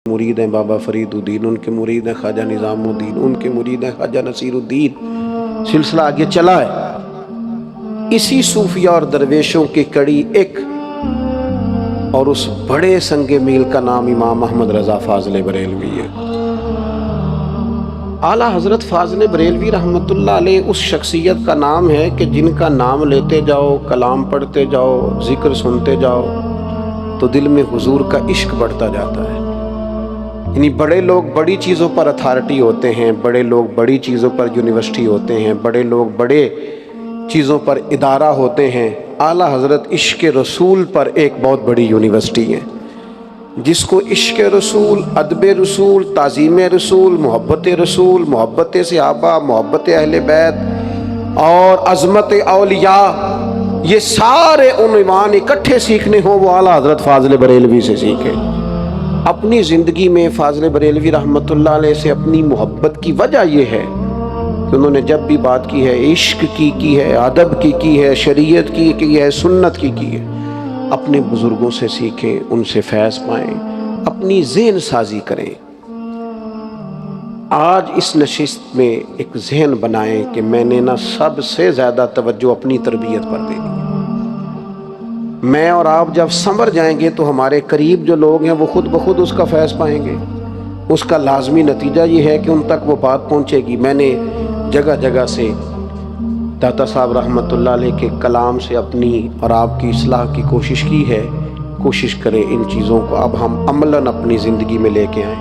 مرید ہیں بابا فرید الدین، ان کے مرید ہیں خواجہ نظام الدین، ان کے مرید ہیں خواجہ نصیر الدین، سلسلہ آگے چلا ہے۔ اسی صوفیہ اور درویشوں کی کڑی ایک، اور اس بڑے سنگ میل کا نام امام احمد رضا فاضل بریلوی ہے۔ اعلیٰ حضرت فاضل بریلوی رحمۃ اللہ علیہ اس شخصیت کا نام ہے کہ جن کا نام لیتے جاؤ، کلام پڑھتے جاؤ، ذکر سنتے جاؤ تو دل میں حضور کا عشق بڑھتا جاتا ہے۔ یعنی بڑے لوگ بڑی چیزوں پر اتھارٹی ہوتے ہیں، بڑے لوگ بڑی چیزوں پر یونیورسٹی ہوتے ہیں، بڑے لوگ بڑے چیزوں پر ادارہ ہوتے ہیں۔ اعلیٰ حضرت عشق رسول پر ایک بہت بڑی یونیورسٹی ہے، جس کو عشق رسول، ادب رسول، تعظیم رسول، محبت صحابہ، محبت اہل بیت اور عظمت اولیاء، یہ سارے عنوان اکٹھے سیکھنے ہوں وہ اعلیٰ حضرت فاضل بریلوی سے سیکھیں۔ اپنی زندگی میں فاضل بریلوی رحمۃ اللہ علیہ سے اپنی محبت کی وجہ یہ ہے کہ انہوں نے جب بھی بات کی ہے عشق کی ہے، ادب کی ہے، شریعت کی ہے، سنت کی ہے۔ اپنے بزرگوں سے سیکھیں، ان سے فیض پائیں، اپنی ذہن سازی کریں۔ آج اس نشست میں ایک ذہن بنائیں کہ میں نے سب سے زیادہ توجہ اپنی تربیت پر دینی ہے۔ میں اور آپ جب سنور جائیں گے تو ہمارے قریب جو لوگ ہیں وہ خود بخود اس کا فیض پائیں گے۔ اس کا لازمی نتیجہ یہ ہے کہ ان تک وہ بات پہنچے گی۔ میں نے جگہ جگہ سے داتا صاحب رحمۃ اللہ علیہ کے کلام سے اپنی اور آپ کی اصلاح کی کوشش کی ہے۔ کوشش کریں ان چیزوں کو اب ہم عملاً اپنی زندگی میں لے کے آئیں۔